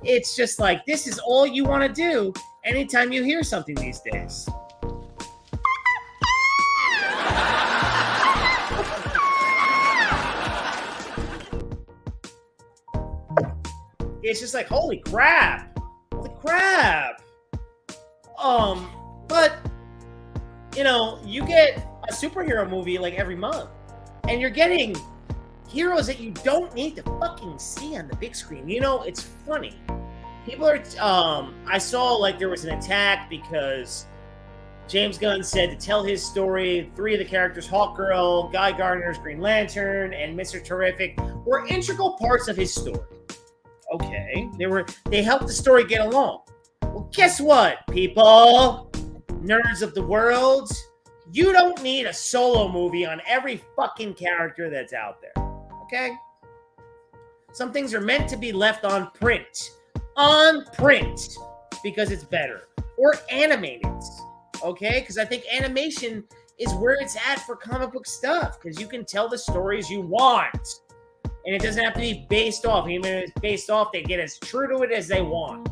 It's just like, this is all you want to do anytime you hear something these days. It's just like, holy crap. But you get a superhero movie like every month, and you're getting heroes that you don't need to fucking see on the big screen. It's funny. People are, I saw like there was an attack because James Gunn said to tell his story, 3 of the characters, Hawkgirl, Guy Gardner's Green Lantern, and Mr. Terrific, were integral parts of his story. Okay, they helped the story get along. Well, guess what, people? Nerds of the world, You don't need a solo movie on every fucking character that's out there. Okay? Some things are meant to be left on print. On print. Because it's better. Or animated. Okay? Because I think animation is where it's at for comic book stuff. Because you can tell the stories you want. And it doesn't have to be based off. Even if it's based off, they get as true to it as they want.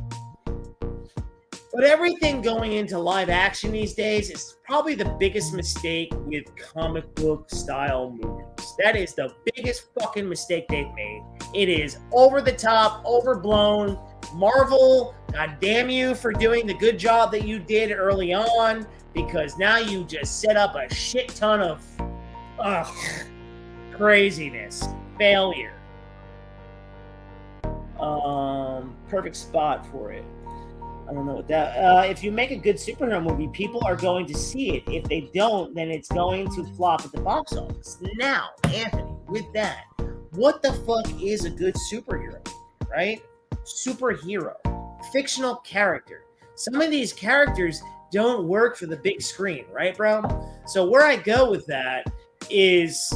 But everything going into live action these days is probably the biggest mistake with comic book style movies. That is the biggest fucking mistake they've made. It is over the top, overblown. Marvel, god damn you for doing the good job that you did early on, because now you just set up a shit ton of craziness. Failure. Perfect spot for it. I don't know what that. If you make a good superhero movie, people are going to see it. If they don't, then it's going to flop at the box office. Now, Anthony, with that, what the fuck is a good superhero, right? Superhero, fictional character. Some of these characters don't work for the big screen, right, bro? So where I go with that is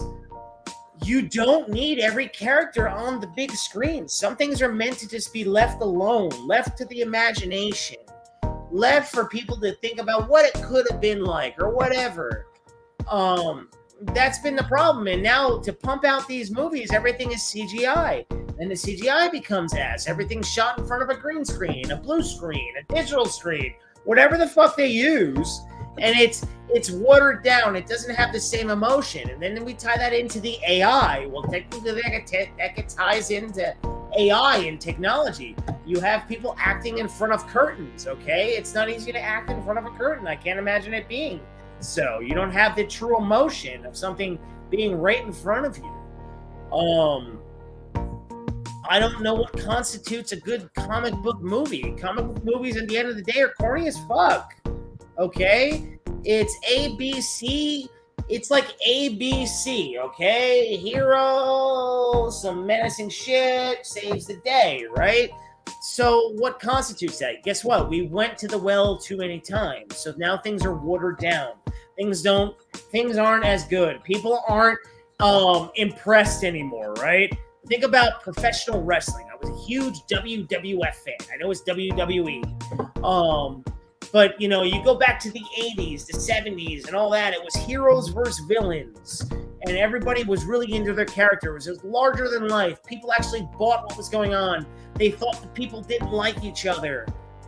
you don't need every character on the big screen. Some things are meant to just be left alone, left to the imagination, left for people to think about what it could have been like or whatever. That's been the problem. And now to pump out these movies, everything is CGI. And the CGI becomes ass. Everything's shot in front of a green screen, a blue screen, a digital screen, whatever the fuck they use. And it's watered down. It doesn't have the same emotion. And then we tie that into the AI. Well, technically that ties into AI and technology. You have people acting in front of curtains, okay? It's not easy to act in front of a curtain. I can't imagine it being so. You don't have the true emotion of something being right in front of you. I don't know what constitutes a good comic book movie. Comic book movies at the end of the day are corny as fuck. Okay? It's ABC. It's like ABC, okay? Hero, some menacing shit, saves the day, right? So what constitutes that? Guess what? We went to the well too many times. So now things are watered down. Things aren't as good. People aren't impressed anymore, right? Think about professional wrestling. I was a huge WWF fan. I know it's WWE. But, you know, you go back to the 80s, the 70s, and all that. It was heroes versus villains. And everybody was really into their characters. It was larger than life. People actually bought what was going on. They thought the people didn't like each other.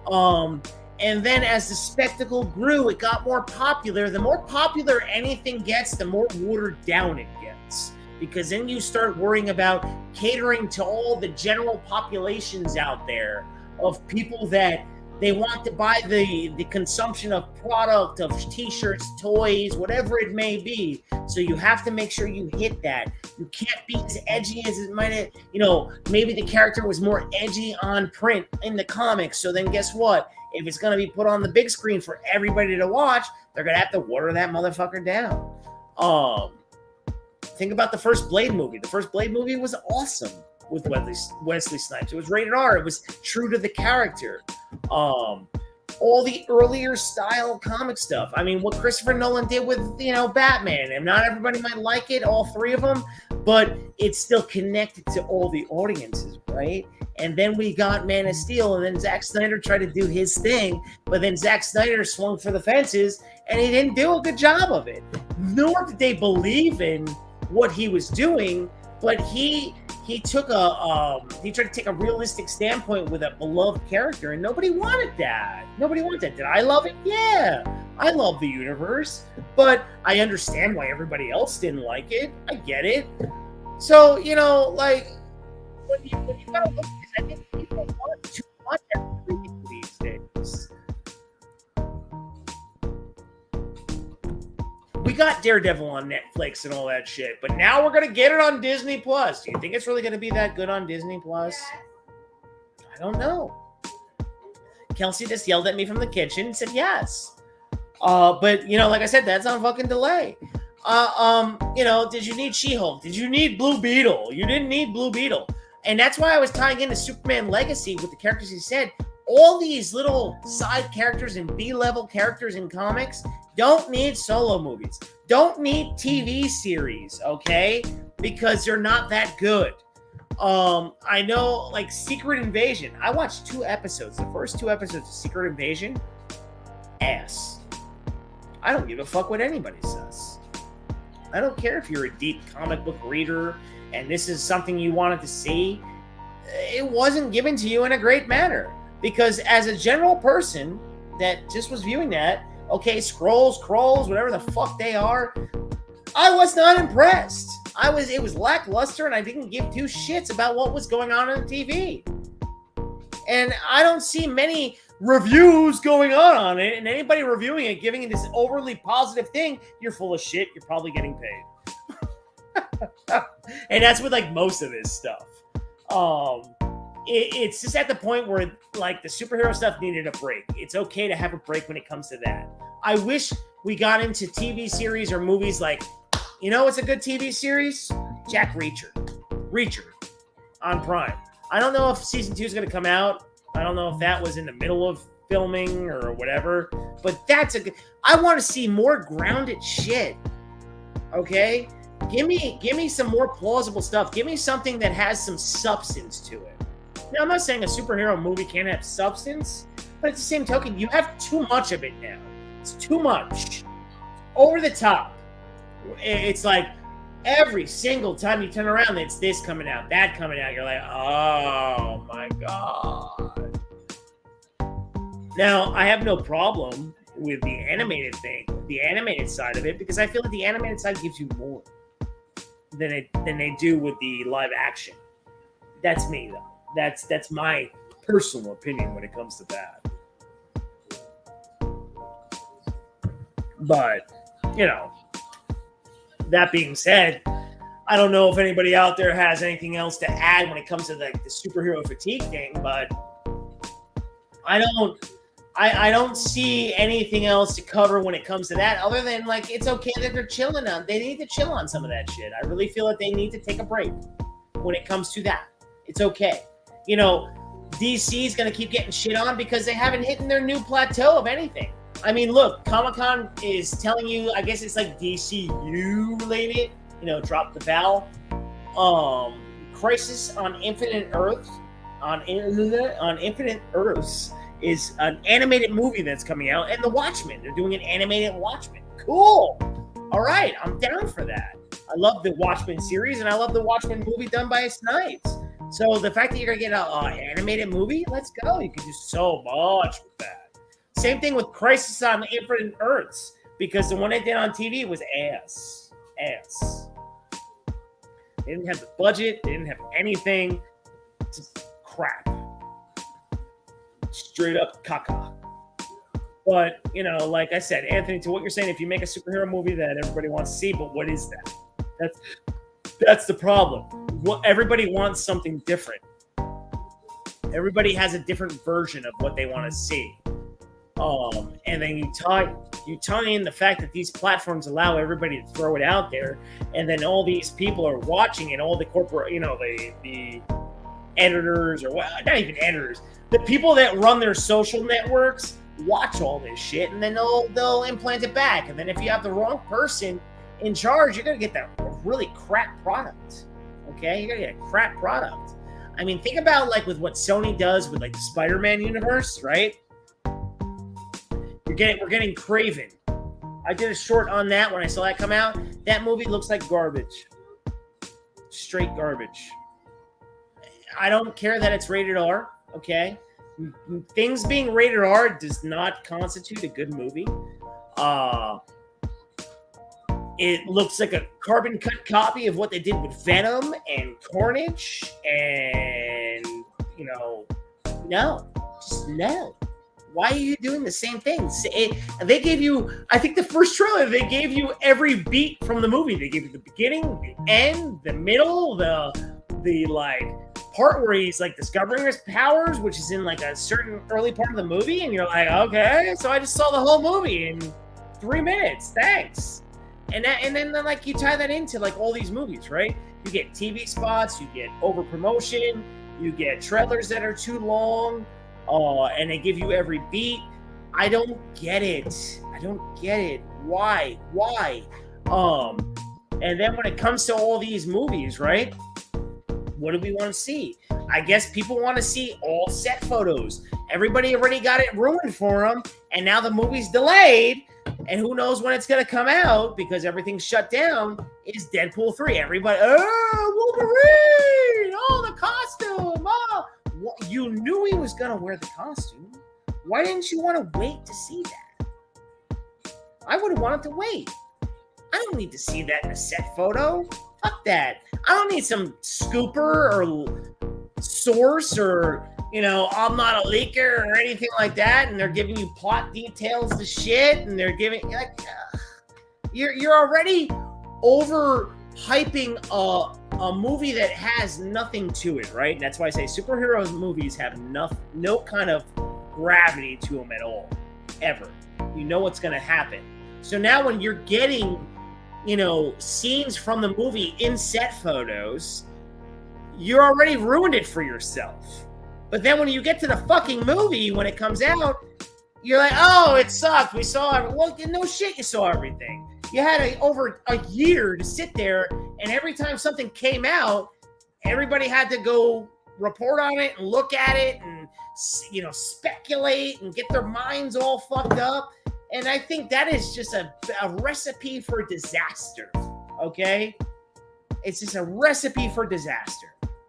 And then as the spectacle grew, it got more popular. The more popular anything gets, the more watered down it gets. Because then you start worrying about catering to all the general populations out there of people that they want to buy the consumption of product, of t-shirts, toys, whatever it may be. So you have to make sure you hit that. You can't be as edgy as it might have, you know, maybe the character was more edgy on print in the comics. So then guess what? If it's going to be put on the big screen for everybody to watch, they're going to have to water that motherfucker down. Think about the first Blade movie. The first Blade movie was awesome with Wesley Snipes. It was rated R. It was true to the character. All the earlier style comic stuff. I mean, what Christopher Nolan did with, you know, Batman. And not everybody might like it, all three of them, but it's still connected to all the audiences, right? And then we got Man of Steel, and then Zack Snyder tried to do his thing, but then Zack Snyder swung for the fences, and he didn't do a good job of it. Nor did they believe in what he was doing, but he took he tried to take a realistic standpoint with a beloved character, and nobody wanted that. Nobody wanted that. Did I love it? Yeah, I love the universe, but I understand why everybody else didn't like it. I get it. So, you know, like when you gotta look at this, I think people want too much everything these days. We got Daredevil on Netflix and all that shit, but now we're gonna get it on Disney Plus. Do you think it's really gonna be that good on Disney Plus? I don't know. Kelsey just yelled at me from the kitchen and said yes. But you know, like I said, that's on fucking delay. You know, did you need She-Hulk? Did you need Blue Beetle? You didn't need Blue Beetle. And that's why I was tying into Superman Legacy with the characters he said. All these little side characters and B-level characters in comics don't need solo movies. Don't need TV series, okay? Because they're not that good. I know, like, Secret Invasion. I watched 2 episodes. The first 2 episodes of Secret Invasion, ass. I don't give a fuck what anybody says. I don't care if you're a deep comic book reader and this is something you wanted to see. It wasn't given to you in a great manner. Because as a general person that just was viewing that, okay, Skrulls, whatever the fuck they are, I was not impressed. It was lackluster, and I didn't give 2 shits about what was going on the TV. And I don't see many reviews going on it, and anybody reviewing it, giving it this overly positive thing, you're full of shit. You're probably getting paid. And that's with like most of this stuff. It's just at the point where like the superhero stuff needed a break. It's okay to have a break when it comes to that. I wish we got into TV series or movies like, you know what's a good TV series? Jack Reacher on Prime. I don't know if season 2 is going to come out. I don't know if that was in the middle of filming or whatever, but that's a good. I want to see more grounded shit. Okay? Give me some more plausible stuff. Give me something that has some substance to it. Now, I'm not saying a superhero movie can't have substance, but at the same token, you have too much of it now. It's too much. Over the top. It's like every single time you turn around, it's this coming out, that coming out. You're like, oh my God. Now, I have no problem with the animated thing, the animated side of it, because I feel like the animated side gives you more than they do with the live action. That's me, though. That's my personal opinion when it comes to that. But, you know, that being said, I don't know if anybody out there has anything else to add when it comes to the superhero fatigue thing, but I don't see anything else to cover when it comes to that other than like it's okay that they're chilling on. They need to chill on some of that shit. I really feel like they need to take a break when it comes to that. It's okay. You know, DC is going to keep getting shit on because they haven't hit their new plateau of anything. I mean, look, Comic-Con is telling you, I guess it's like DCU related, you know, drop the vowel. Crisis on Infinite Earths, on Infinite Earths is an animated movie that's coming out, and The Watchmen. They're doing an animated Watchmen. Cool. All right, I'm down for that. I love the Watchmen series, and I love the Watchmen movie done by Snipes. So the fact that you're going to get an animated movie, let's go. You can do so much with that. Same thing with Crisis on Infinite Earths, because the one they did on TV was ass. They didn't have the budget. They didn't have anything. Just crap. Straight up caca. But, you know, like I said, Anthony, to what you're saying, if you make a superhero movie that everybody wants to see, but what is that? That's the problem. Everybody wants something different. Everybody has a different version of what they want to see. And then you tie in the fact that these platforms allow everybody to throw it out there, and then all these people are watching it, all the corporate, you know, the editors, or not even editors, the people that run their social networks watch all this shit, and then they'll implant it back. And then if you have the wrong person in charge, you're gonna get that really crap product. Okay, you're gonna get a crap product. I mean, think about like with what Sony does with like the Spider-Man universe, right? We're getting Kraven. I did a short on that when I saw that come out. That movie looks like garbage. Straight garbage. I don't care that it's rated R, okay? Things being rated R does not constitute a good movie. It looks like a carbon cut copy of what they did with Venom and Carnage, and, you know, no. Just no. Why are you doing the same thing? They gave you, I think the first trailer, they gave you every beat from the movie. They gave you the beginning, the end, the middle, the like part where he's like discovering his powers, which is in like a certain early part of the movie, and you're like, okay, so I just saw the whole movie in 3 minutes. Thanks. And then like you tie that into like all these movies, right? You get TV spots, you get over promotion, you get trailers that are too long. and they give you every beat. I don't get it. Why? And then when it comes to all these movies, right? What do we want to see? I guess people want to see all set photos. Everybody already got it ruined for them, and now the movie's delayed, and who knows when it's going to come out because everything's shut down. Is Deadpool 3. Everybody, Wolverine! Oh, the costume! Oh, you knew he was going to wear the costume. Why didn't you want to wait to see that? I would have wanted to wait. I don't need to see that in a set photo. Fuck that. I don't need some scooper or source or, I'm not a leaker or anything like that. And they're giving you plot details to shit. And they're giving you're already over hyping a movie that has nothing to it, right? And that's why I say superheroes movies have no kind of gravity to them at all, ever. You know what's going to happen. So now when you're getting scenes from the movie in set photos, you already ruined it for yourself. But then when you get to the fucking movie, when it comes out, you're like, oh, it sucked. We saw it. Well, no shit, you saw everything. You had over a year to sit there, and every time something came out, everybody had to go report on it and look at it and, speculate and get their minds all fucked up. And I think that is just a recipe for disaster, okay? It's just a recipe for disaster.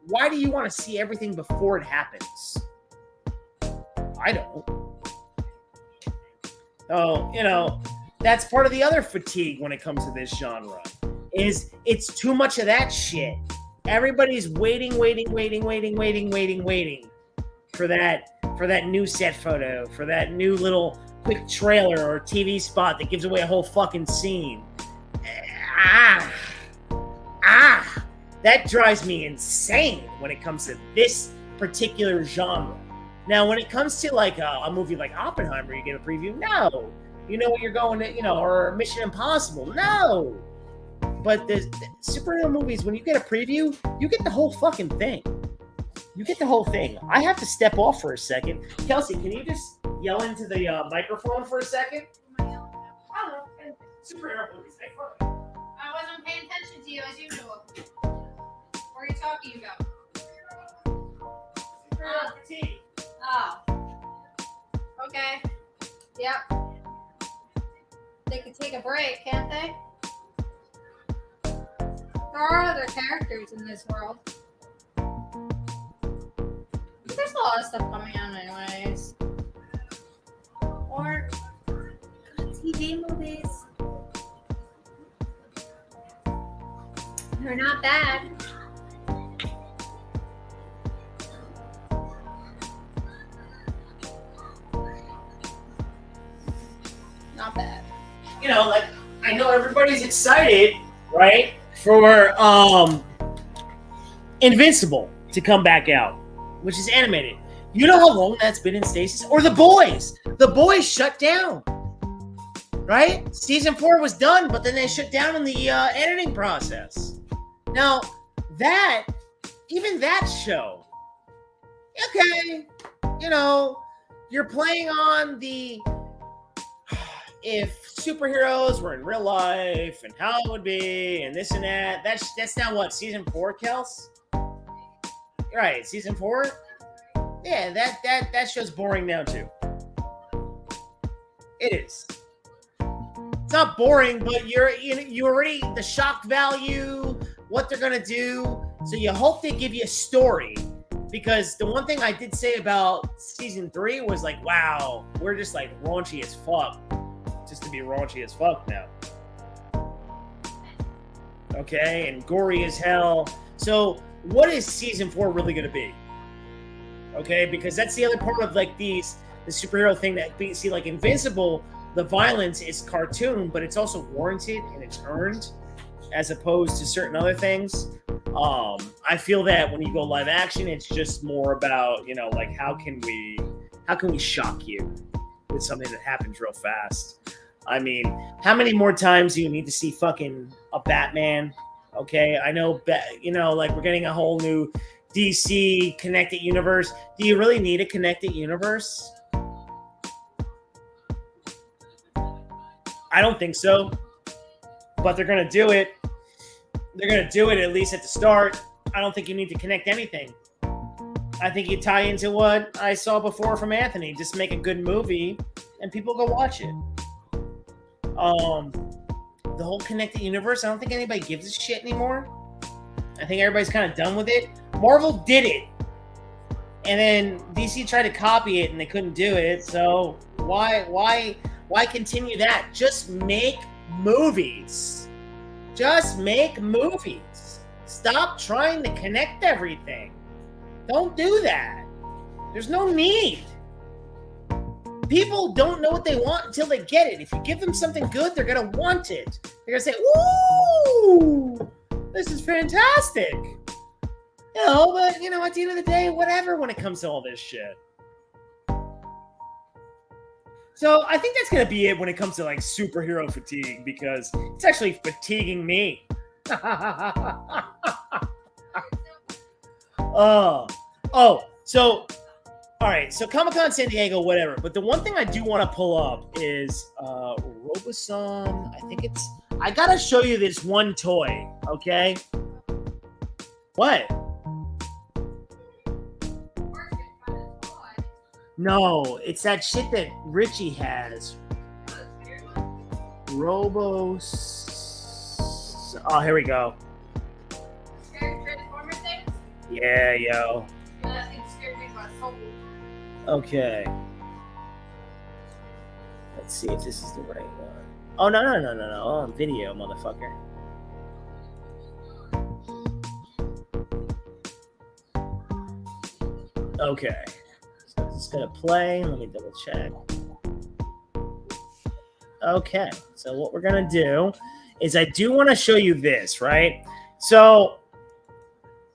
Why do you want to see everything before it happens? I don't. Oh, that's part of the other fatigue when it comes to this genre, is it's too much of that shit. Everybody's waiting for that new set photo, for that new little quick trailer or TV spot that gives away a whole fucking scene. That drives me insane when it comes to this particular genre. Now, when it comes to like a movie like Oppenheimer, you get a preview. No, you know what you're going to, or Mission Impossible. No, but the superhero movies, when you get a preview, you get the whole fucking thing. You get the whole thing. I have to step off for a second. Kelsey, can you just yell into the microphone for a second? I don't know. Superhero movies. I wasn't paying attention to you as usual. What are you talking about? Superhero fatigue. Oh. Okay. Yep. They could take a break, can't they? There are other characters in this world. There's a lot of stuff coming out anyways. Or TV movies. They're not bad. Not bad. Like, I know everybody's excited, right, for Invincible to come back out, which is animated. You know how long that's been in stasis? Or The Boys. The Boys shut down, right? Season 4 was done, but then they shut down in the editing process. Now, even that show, okay, you're playing on the if superheroes were in real life and how it would be and this and that. That's now what, season 4, Kels? Right, season 4? Yeah, that show's boring now too. It is. It's not boring, but you already, the shock value, what they're gonna do. So you hope they give you a story, because the one thing I did say about season 3 was like, wow, we're just like raunchy as fuck, just to be raunchy as fuck now. Okay, and gory as hell. So what is season 4 really gonna be? Okay, because that's the other part of like the superhero thing that we see, like Invincible. The violence is cartoon, but it's also warranted and it's earned, as opposed to certain other things. I feel that when you go live action, it's just more about, like how can we shock you with something that happens real fast. I mean, how many more times do you need to see fucking a Batman? Okay, I know, like we're getting a whole new DC connected universe. Do you really need a connected universe? I don't think so. But they're going to do it. They're going to do it at least at the start. I don't think you need to connect anything. I think you tie into what I saw before from Anthony. Just make a good movie and people go watch it. The whole connected universe, I don't think anybody gives a shit anymore. I think everybody's kind of done with it. Marvel did it. And then DC tried to copy it and they couldn't do it. So why continue that? Just make movies. Just make movies. Stop trying to connect everything. Don't do that. There's no need. People don't know what they want until they get it. If you give them something good, they're going to want it. They're going to say, ooh, this is fantastic. But, at the end of the day, whatever when it comes to all this shit. So I think that's going to be it when it comes to like superhero fatigue, because it's actually fatiguing me. All right, so Comic-Con San Diego, whatever. But the one thing I do want to pull up is Roboson. I got to show you this one toy, okay? What? No, it's that shit that Richie has. Oh, here we go. Transformer things? Yeah, yo. That thing scared me to my soul. Okay. Let's see if this is the right one. Oh, no. Oh, video, motherfucker. Okay. So it's just going to play. Let me double check. Okay. So what we're going to do is I do want to show you this, right? So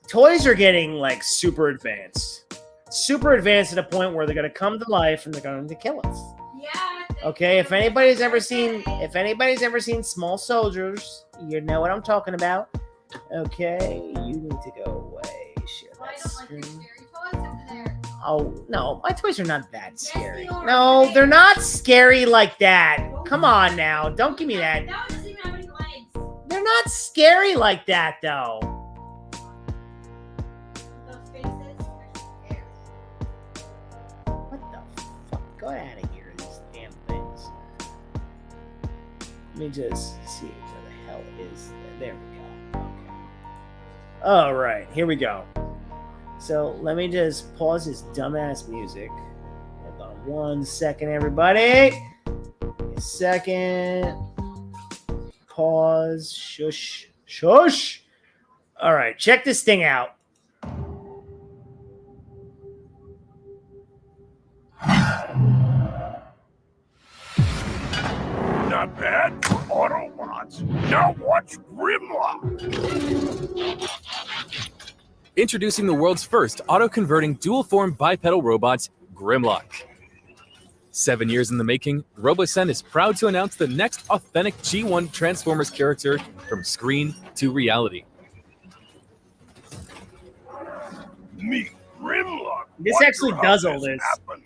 toys are getting like super advanced to the point where they're going to come to life and they're going to kill us. Yeah. Okay, if anybody's ever seen Small Soldiers, you know what I'm talking about. Okay, you need to go away. Share Well, I that don't like the screen. scary toys over there. Oh no, my toys are not that scary. they are. No, they're not scary like that. Come on now, don't give me that. That one doesn't even have any legs. They're not scary like that though. Those faces are scary. What the fuck? Go out of here, these damn things. Let me just see where the hell is that. There we go. Okay. All right, here we go. So let me just pause this dumbass music. Hold on 1 second, everybody. A second. Pause. Shush. Shush. All right, check this thing out. Not bad for Autobots. Now watch Grimlock. Introducing the world's first auto-converting dual-form bipedal robot, Grimlock. 7 years in the making, RoboSen is proud to announce the next authentic G1 Transformers character from screen to reality. Meet Grimlock. This Wonder actually how does all this this. happened.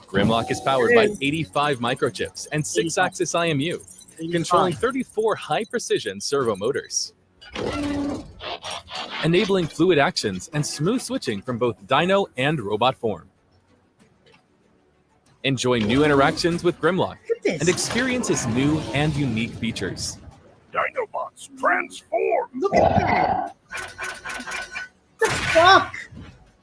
Grimlock is powered by 85 microchips and 6-axis IMU, controlling 34 high-precision servo motors, enabling fluid actions and smooth switching from both dino and robot form. Enjoy new interactions with Grimlock and experience his new and unique features. Dinobots transform. Look at that. The fuck?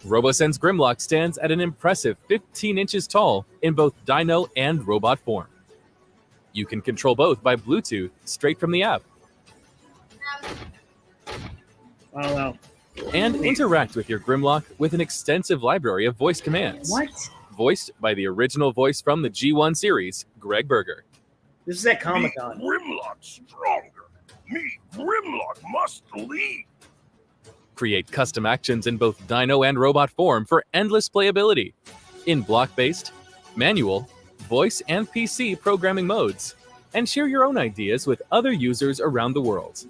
RoboSen's Grimlock stands at an impressive 15 inches tall in both dino and robot form. You can control both by Bluetooth straight from the app Oh, well. and interact with your Grimlock with an extensive library of voice commands. What? Voiced by the original voice from the G1 series, Greg Berger. This is at Meet Comic-Con. Grimlock stronger. Meet Grimlock must lead. Create custom actions in both dino and robot form for endless playability in block-based, manual, voice, and PC programming modes, and share your own ideas with other users around the world.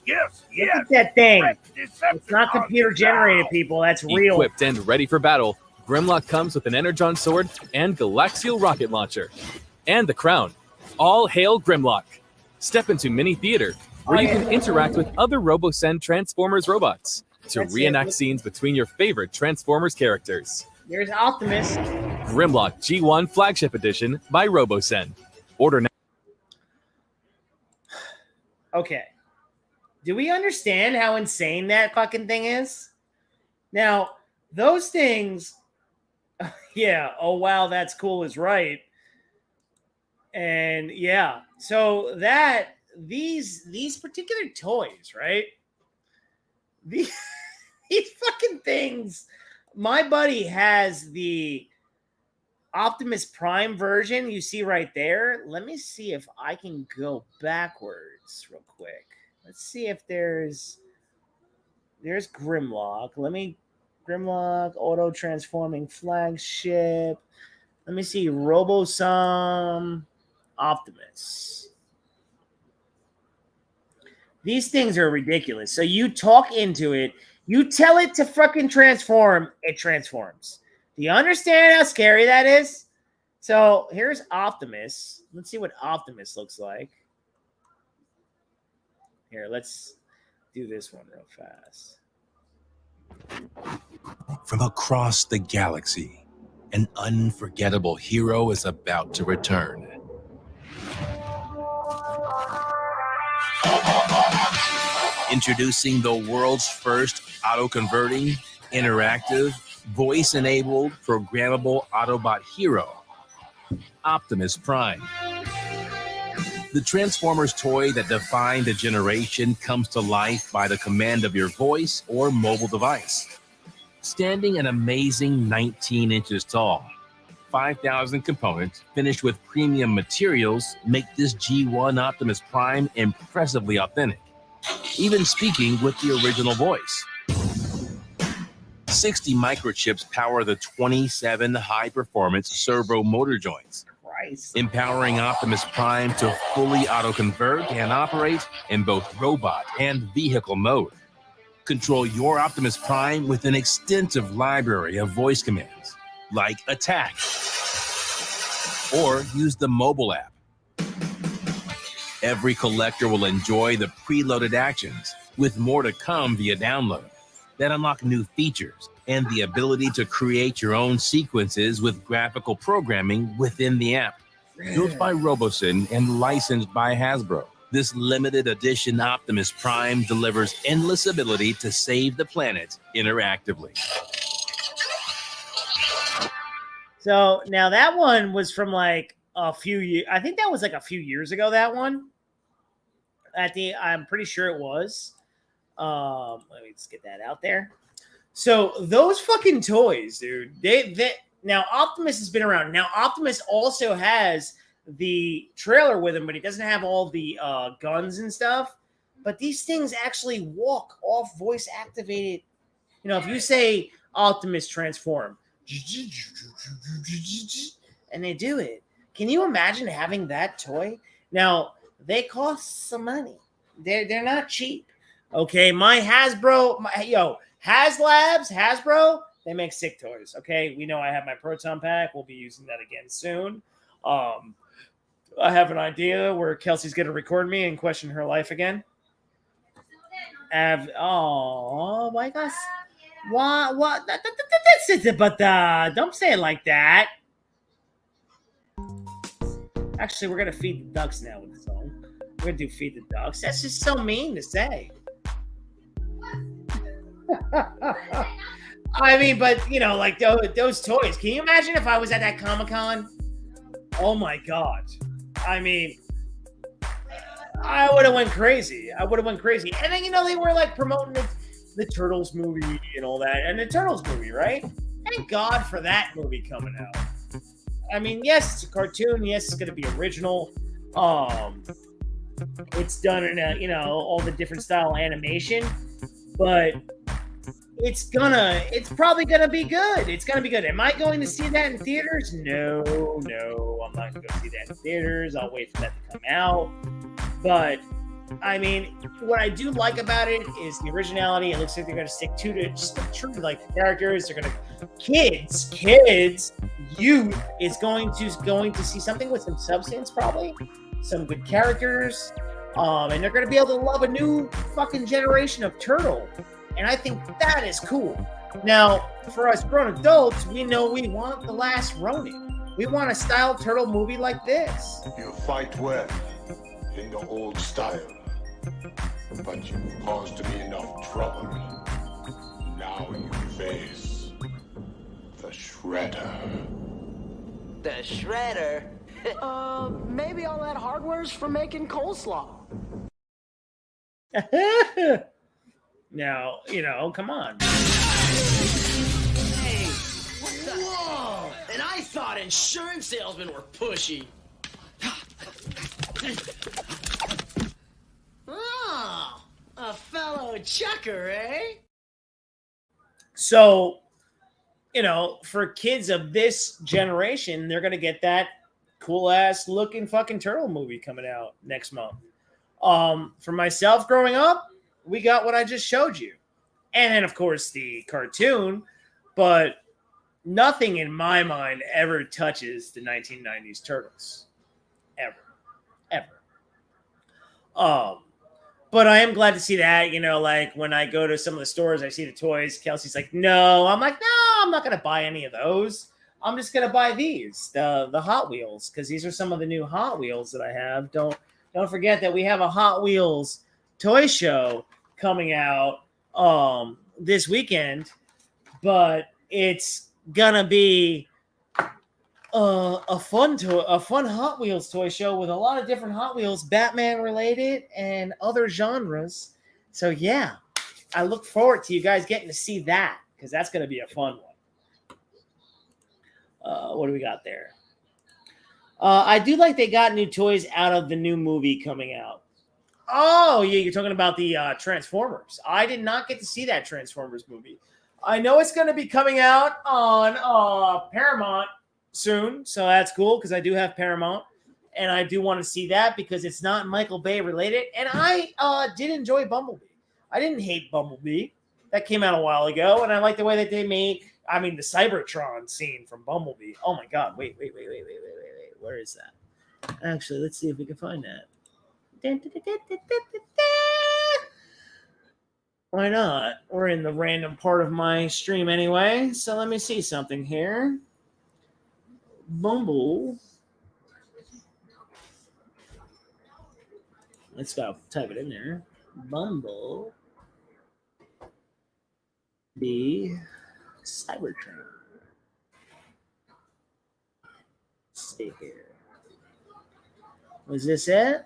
Yes. Look at that thing. It's not Decepticons computer generated, now. people. That's real. Equipped and ready for battle, Grimlock comes with an Energon sword and Galaxial rocket launcher. And the crown. All hail Grimlock. Step into Mini Theater, where you can interact with other RoboSen Transformers robots to That's reenact it. scenes between your favorite Transformers characters. There's Optimus. Grimlock G1 Flagship Edition by RoboSen. Order now. Okay. Do we understand how insane that fucking thing is? Now, those things, yeah, oh wow, that's cool is right. And yeah, so that these particular toys, right? These fucking things. My buddy has the Optimus Prime version you see right there. Let me see if I can go backwards real quick. Let's see if there's Grimlock. Grimlock auto transforming flagship. Let me see RoboSum Optimus. These things are ridiculous. So you talk into it, you tell it to fucking transform, it transforms. Do you understand how scary that is? So here's Optimus. Let's see what Optimus looks like. Here, let's do this one real fast. From across the galaxy, an unforgettable hero is about to return. Introducing the world's first auto-converting, interactive, voice-enabled, programmable Autobot hero, Optimus Prime. The Transformers toy that defined a generation comes to life by the command of your voice or mobile device. Standing an amazing 19 inches tall, 5,000 components finished with premium materials make this G1 Optimus Prime impressively authentic, even speaking with the original voice. 60 microchips power the 27 high-performance servo motor joints, empowering Optimus Prime to fully auto-convert and operate in both robot and vehicle mode. Control your Optimus Prime with an extensive library of voice commands, like attack, or use the mobile app. Every collector will enjoy the preloaded actions, with more to come via download, that unlock new features and the ability to create your own sequences with graphical programming within the app. Built by RoboSen and licensed by Hasbro, this limited edition Optimus Prime delivers endless ability to save the planet interactively. So now that one was from like a few years. I think that was like a few years ago. That one. I'm pretty sure it was. Let me just get that out there. So those fucking toys, dude. They now Optimus has been around. Now Optimus also has the trailer with him, but he doesn't have all the guns and stuff. But these things actually walk off voice activated. You know, if you say Optimus transform, and they do it. Can you imagine having that toy? Now they cost some money. They're not cheap. Okay, my Hasbro, Hasbro, they make sick toys. Okay, we know I have my Proton Pack. We'll be using that again soon. I have an idea where Kelsey's going to record me and question her life again. Oh my gosh. What? That's it, but don't say it like that. Actually, we're going to feed the ducks now with the song. We're going to do feed the ducks. That's just so mean to say. I mean, but, you know, like those toys. Can you imagine if I was at that Comic-Con? Oh, my God. I mean, I would have went crazy. And then, you know, they were, like, promoting the Turtles movie and all that. And the Turtles movie, right? Thank God for that movie coming out. I mean, yes, it's a cartoon. Yes, it's going to be original. It's done in a, you know, all the different style animation. But it's probably gonna be good. It's gonna be good. Am I going to see that in theaters? No, I'm not gonna go see that in theaters. I'll wait for that to come out. But I mean, what I do like about it is the originality. It looks like they're going to stick true to like the characters. They're going to kids, youth is going to see something with some substance, probably some good characters, and they're going to be able to love a new fucking generation of turtle, and I think that is cool. Now, for us grown adults, we know we want the last Ronin. We want a style turtle movie like this. You fight well in the old style, but you've caused me enough trouble. Now you face the Shredder. The Shredder? Maybe all that hardware's for making coleslaw. Now, come on. Hey, what the? Whoa! And I thought insurance salesmen were pushy. Oh, a fellow chucker, eh? So, for kids of this generation, they're going to get that cool-ass looking fucking turtle movie coming out next month. For myself growing up, we got what I just showed you. And then, of course, the cartoon. But nothing in my mind ever touches the 1990s Turtles. Ever. But I am glad to see that, like when I go to some of the stores, I see the toys. Kelsey's like, no. I'm like, no, I'm not going to buy any of those. I'm just going to buy these, the Hot Wheels, because these are some of the new Hot Wheels that I have. Don't forget that we have a Hot Wheels toy show coming out this weekend, but it's going to be a fun Hot Wheels toy show with a lot of different Hot Wheels, Batman related and other genres. So yeah, I look forward to you guys getting to see that because that's going to be a fun one. What do we got there? I do like they got new toys out of the new movie coming out. Oh yeah, you're talking about the Transformers. I did not get to see that Transformers movie. I know it's going to be coming out on Paramount soon, so that's cool because I do have Paramount and I do want to see that because it's not Michael Bay related, and I did enjoy Bumblebee. I didn't hate Bumblebee. That came out a while ago, and I like the way that they made the Cybertron scene from Bumblebee. Oh my god, wait, where is that? Actually, let's see if we can find that. Why not? We're in the random part of my stream anyway, so let me see something here. Bumble. Let's go type it in there. Bumble. The Cybertron. Let's see here. Was this it?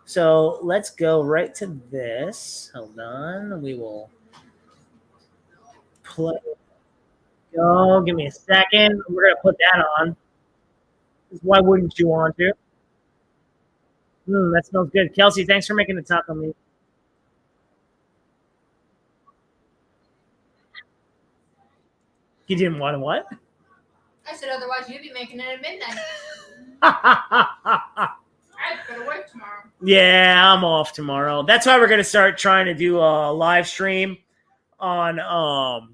So let's go right to this. Hold on. We will play. Oh, give me a second. We're going to put that on. Why wouldn't you want to? That smells good. Kelsey, thanks for making the taco meat. You didn't want to what? I said otherwise you'd be making it at midnight. I have to go to work tomorrow. Yeah, I'm off tomorrow. That's why we're going to start trying to do a live stream on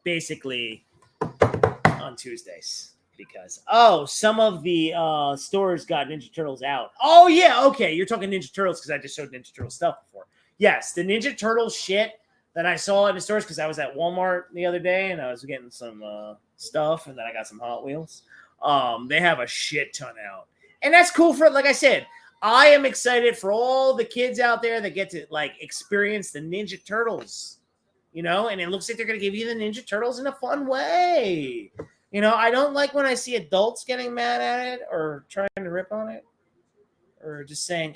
basically on Tuesdays because some of the stores got Ninja Turtles out. Oh yeah, okay, you're talking Ninja Turtles because I just showed Ninja Turtle stuff before. Yes, the Ninja Turtles shit that I saw in the stores because I was at Walmart the other day and I was getting some stuff and then I got some Hot Wheels. They have a shit ton out, and that's cool for, like I said, I am excited for all the kids out there that get to like experience the Ninja Turtles. And it looks like they're going to give you the Ninja Turtles in a fun way. I don't like when I see adults getting mad at it or trying to rip on it or just saying,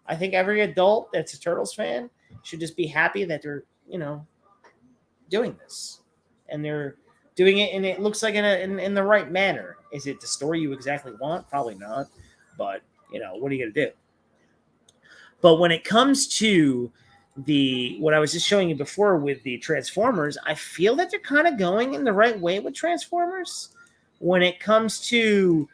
I think every adult that's a Turtles fan should just be happy that they're, doing this. And they're doing it, and it looks like in the right manner. Is it the story you exactly want? Probably not. But, what are you going to do? But when it comes to what I was just showing you before with the Transformers, I feel that they're kind of going in the right way with Transformers when it comes to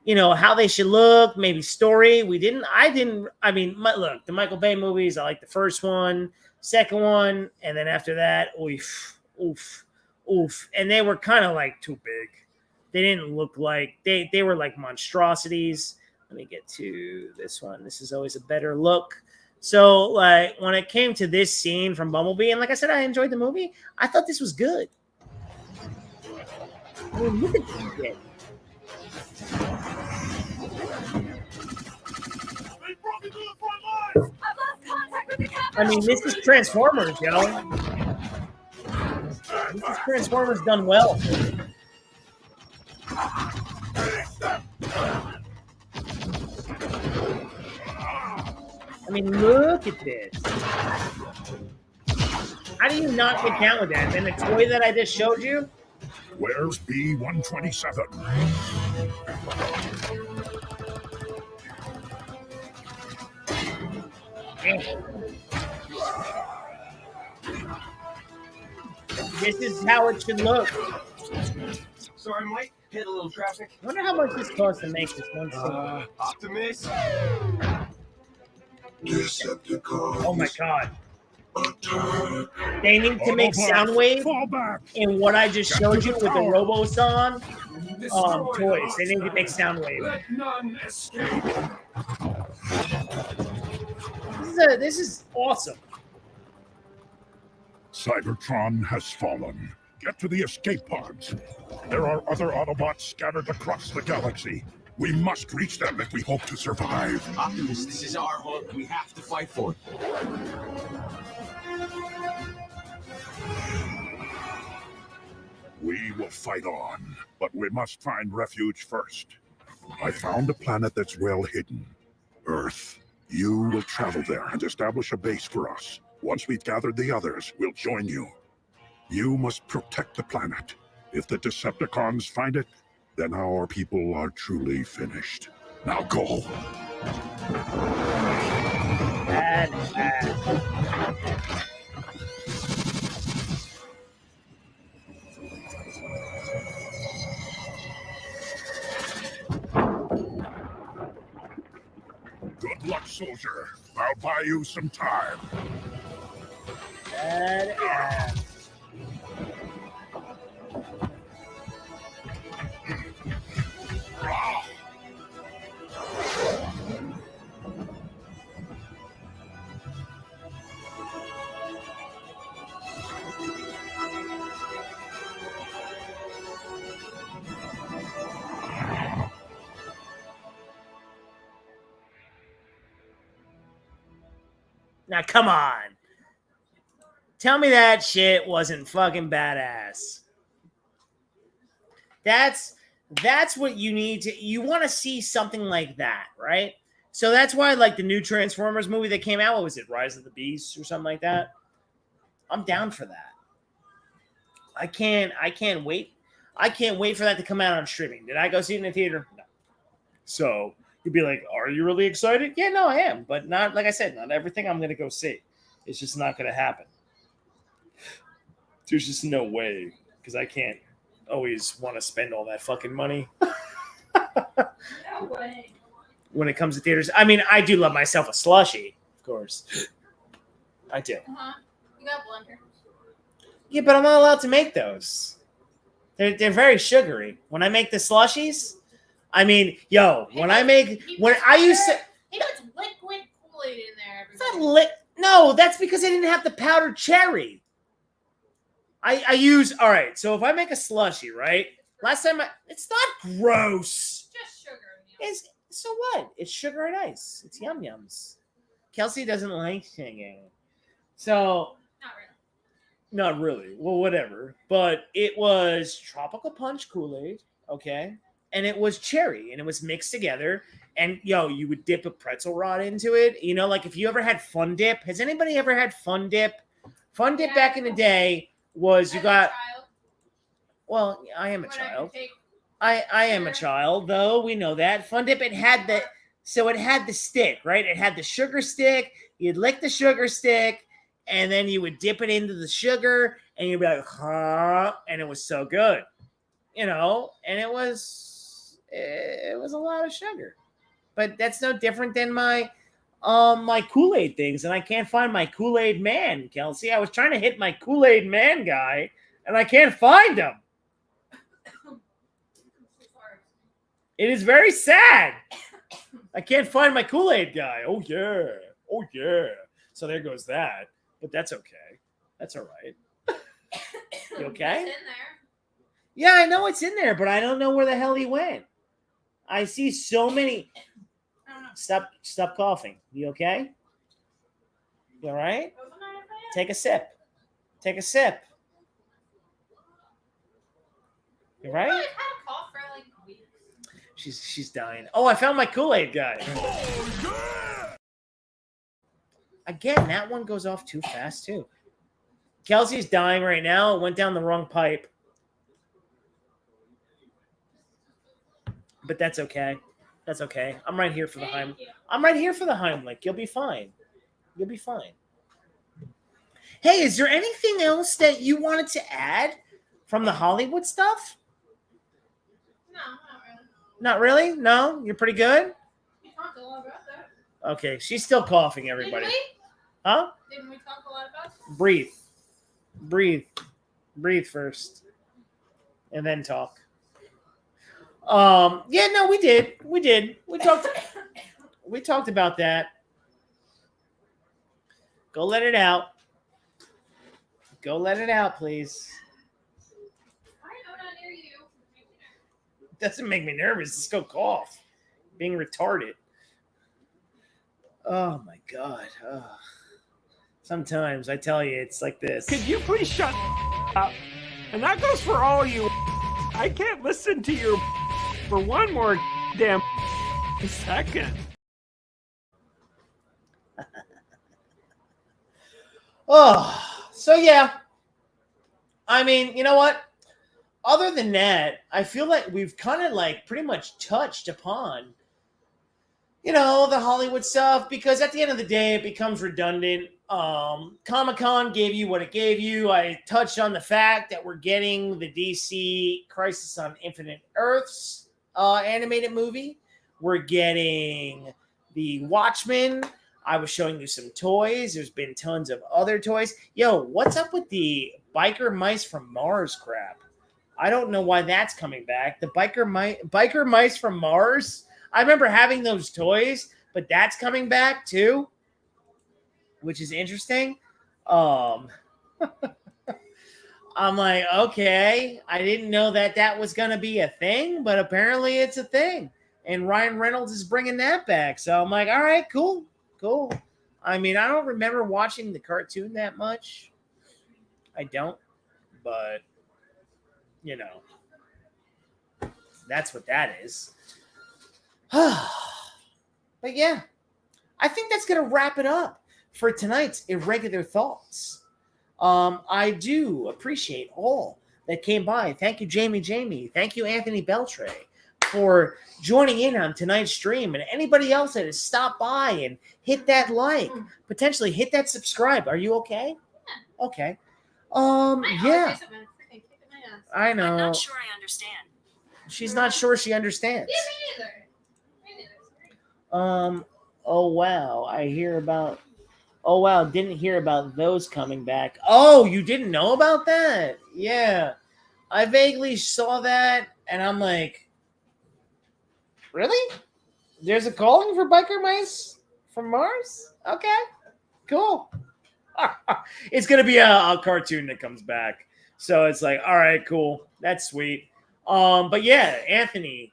how they should look, maybe story. I mean, look, the Michael Bay movies, I like the first one, second one, and then after that, oof. And they were kind of like too big. They didn't look like, they were like monstrosities. Let me get to this one. This is always a better look. So, like, when it came to this scene from Bumblebee, and like I said, I enjoyed the movie, I thought this was good. I mean, look at this shit. I mean, this is Transformers, yo. This is Transformers done well. I mean, look at this. How do you not get down with that? And the toy that I just showed you? Where's B-127? This is how it should look. Sorry, Mike. Hit a little traffic. I wonder how much this costs to make this one scene. Optimus. Decepticons. Oh my god. Attack. They need to make Soundwave in what I just showed you with the Roboson toys. They need to make Soundwave. Let none escape. This is awesome. Cybertron has fallen. Get to the escape pods. There are other Autobots scattered across the galaxy. We must reach them if we hope to survive. Optimus, this is our home. We have to fight for it. We will fight on, but we must find refuge first. I found a planet that's well hidden. Earth. You will travel there and establish a base for us. Once we've gathered the others, we'll join you. You must protect the planet. If the Decepticons find it, then our people are truly finished. Now go. Good luck, soldier. I'll buy you some time. Now, come on. Tell me that shit wasn't fucking badass. That's what you need to... You want to see something like that, right? So that's why, like, the new Transformers movie that came out, what was it? Rise of the Beasts or something like that? I'm down for that. I can't wait. I can't wait for that to come out on streaming. Did I go see it in the theater? No. So... You'd be like, are you really excited? Yeah, no, I am. But not, like I said, not everything I'm going to go see. It's just not going to happen. There's just no way. Because I can't always want to spend all that fucking money. No way. When it comes to theaters. I mean, I do love myself a slushie, of course. I do. Uh-huh. You got blender. Yeah, but I'm not allowed to make those. They're very sugary. When I make the slushies... I mean, yo, when I used to... He puts liquid Kool-Aid in there. It's not no, that's because I didn't have the powdered cherry. I use... All right, so if I make a slushie, right? Last time it's not gross. Just sugar. So what? It's sugar and ice. It's yum-yums. Kelsey doesn't like singing. So... Not really. Well, whatever. But it was tropical punch Kool-Aid, okay? And it was cherry, and it was mixed together. And, yo, you would dip a pretzel rod into it. You know, like if you ever had Fun Dip. Has anybody ever had Fun Dip? Fun Dip back in the day was you got... Well, I am a child. I am a child, though. We know that. Fun Dip, it had the... So it had the stick, right? It had the sugar stick. You'd lick the sugar stick, and then you would dip it into the sugar, and you'd be like, huh? And it was so good. You know? And it was It was a lot of sugar. But that's no different than my Kool-Aid things, and I can't find my Kool-Aid man, Kelsey. I was trying to hit my Kool-Aid man guy, and I can't find him. It is very sad. I can't find my Kool-Aid guy. Oh yeah. So there goes that. But that's okay. That's all right. You okay? It's in there. Yeah, I know it's in there, but I don't know where the hell he went. I see so many. I don't know. Stop coughing. You okay? You all right? Take a sip. Take a sip. You right? I've had a cough for like weeks. She's dying. Oh, I found my Kool-Aid guy. Again, that one goes off too fast too. Kelsey's dying right now. It went down the wrong pipe. But that's okay. That's okay. I'm right here for the Heimlich. I'm right here for the Heimlich. You'll be fine. You'll be fine. Hey, is there anything else that you wanted to add from the Hollywood stuff? No, not really. Not really? No? You're pretty good? We talked a lot about that. Okay, she's still coughing, everybody. Didn't we? Huh? Didn't we talk a lot about that? Breathe. Breathe. Breathe first. And then talk. Yeah, no, we did. We talked about that. Go let it out. Go let it out, please. I know, not near you. It doesn't make me nervous. Just go cough. Being retarded. Oh my God. Oh. Sometimes I tell you it's like this. Could you please shut up? And that goes for all you. I can't listen to your for one more damn second. Oh, so yeah. I mean, you know what? Other than that, I feel like we've kind of like pretty much touched upon, the Hollywood stuff, because at the end of the day, it becomes redundant. Comic-Con gave you what it gave you. I touched on the fact that we're getting the DC Crisis on Infinite Earths animated movie. We're getting the Watchmen. I was showing you some toys. There's been tons of other toys. Yo, what's up with the Biker Mice from Mars crap? I don't know why that's coming back. The Biker Mice from Mars? I remember having those toys, but that's coming back too, which is interesting. I'm like, okay, I didn't know that was going to be a thing, but apparently it's a thing. And Ryan Reynolds is bringing that back. So I'm like, all right, cool. I mean, I don't remember watching the cartoon that much. I don't, but, that's what that is. But yeah, I think that's going to wrap it up for tonight's Irregular Thoughts. I do appreciate all that came by. Thank you, Jamie. Thank you, Anthony Beltray, for joining in on tonight's stream. And anybody else that has stopped by and hit that like, potentially hit that subscribe. Are you okay? Yeah. Okay. Yeah. I know. I'm not sure I understand. She's not sure she understands. Yeah, me neither. Oh wow, didn't hear about those coming back. Oh, you didn't know about that? Yeah. I vaguely saw that and I'm like, really? There's a calling for Biker Mice from Mars? Okay. Cool. It's going to be a cartoon that comes back. So it's like, all right, cool. That's sweet. But yeah, Anthony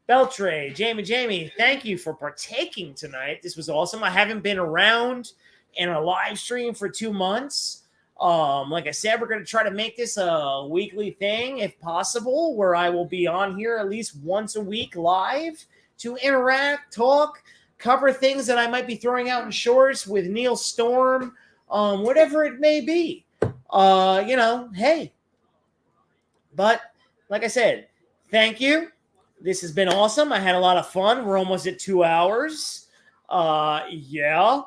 Beltray, Jamie, thank you for partaking tonight. This was awesome. I haven't been around in a live stream for 2 months. Like I said, we're going to try to make this a weekly thing if possible, where I will be on here at least once a week live to interact, talk, cover things that I might be throwing out in shorts with Neil Storm, whatever it may be. Hey. But like I said, thank you. This has been awesome. I had a lot of fun. We're almost at 2 hours. Yeah.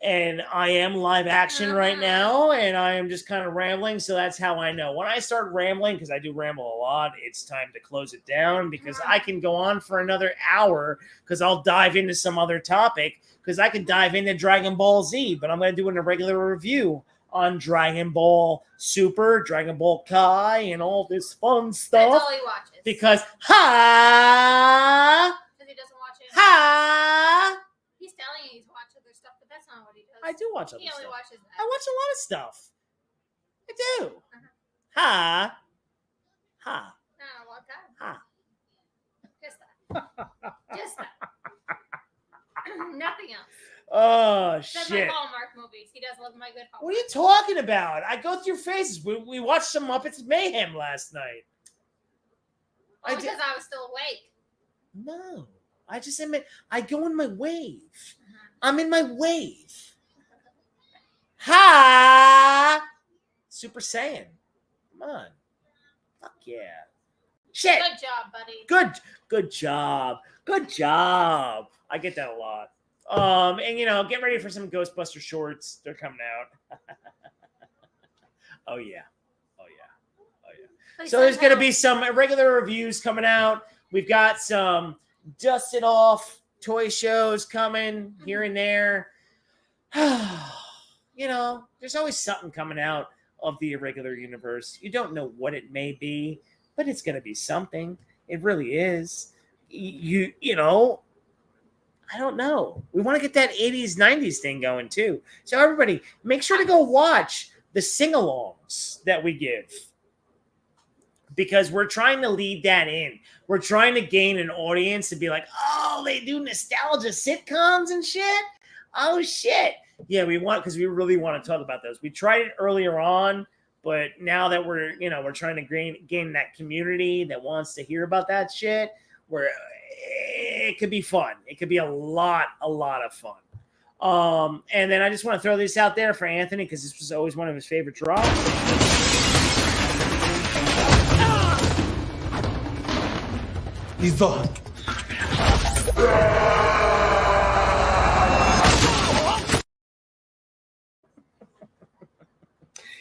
And I am live action right now, and I am just kind of rambling, so that's how I know. When I start rambling, because I do ramble a lot, it's time to close it down, because I can go on for another hour, because I'll dive into some other topic, because I could dive into Dragon Ball Z, but I'm going to do an irregular review on Dragon Ball Super, Dragon Ball Kai, and all this fun stuff. That's all he watches. Because, Because he doesn't watch it. He's telling you he's watched other stuff, but that's not what he does. I do watch other He only stuff. watches that. I watch a lot of stuff. I do. Ha. No, what time? Just that. Just that. Nothing else. Oh, That's shit. like Hallmark movies. He does love my good Hallmark. What are you talking about? I go through phases. We watched some Muppets Mayhem last night. Oh, because I was still awake. No. I just admit, I go in my wave. I'm in my wave. Ha! Super Saiyan. Come on. Fuck yeah. Shit. Good job, buddy. Good job. Good job. I get that a lot. And get ready for some Ghostbuster shorts. They're coming out. Oh yeah. So there's going to be some regular reviews coming out. We've got some dusted off toy shows coming here and there. There's always something coming out of the Irregular Universe. You don't know what it may be, but it's going to be something. It really is. I don't know. We want to get that 80s, 90s thing going too. So everybody, make sure to go watch the sing-alongs that we give, because we're trying to lead that in. We're trying to gain an audience to be like, oh, they do nostalgia sitcoms and shit. Oh shit. Yeah, because we really want to talk about those. We tried it earlier on, but now that we're trying to gain that community that wants to hear about that shit, it could be fun. It could be a lot of fun. And then I just want to throw this out there for Anthony, because this was always one of his favorite drops.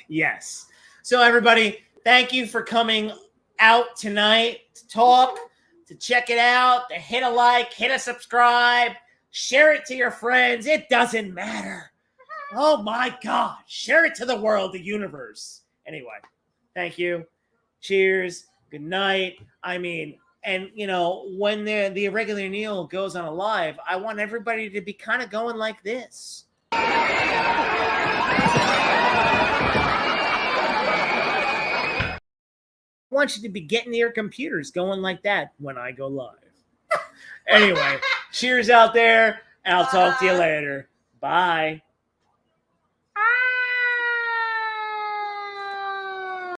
Yes. So everybody, thank you for coming out tonight to talk, to check it out, to hit a like, hit a subscribe, share it to your friends. It doesn't matter. Oh my God. Share it to the world, the universe. Anyway, thank you. Cheers. Good night. And when the Irregular Neil goes on a live, I want everybody to be kind of going like this. I want you to be getting your computers going like that when I go live. Anyway, cheers out there. I'll talk to you later. Bye.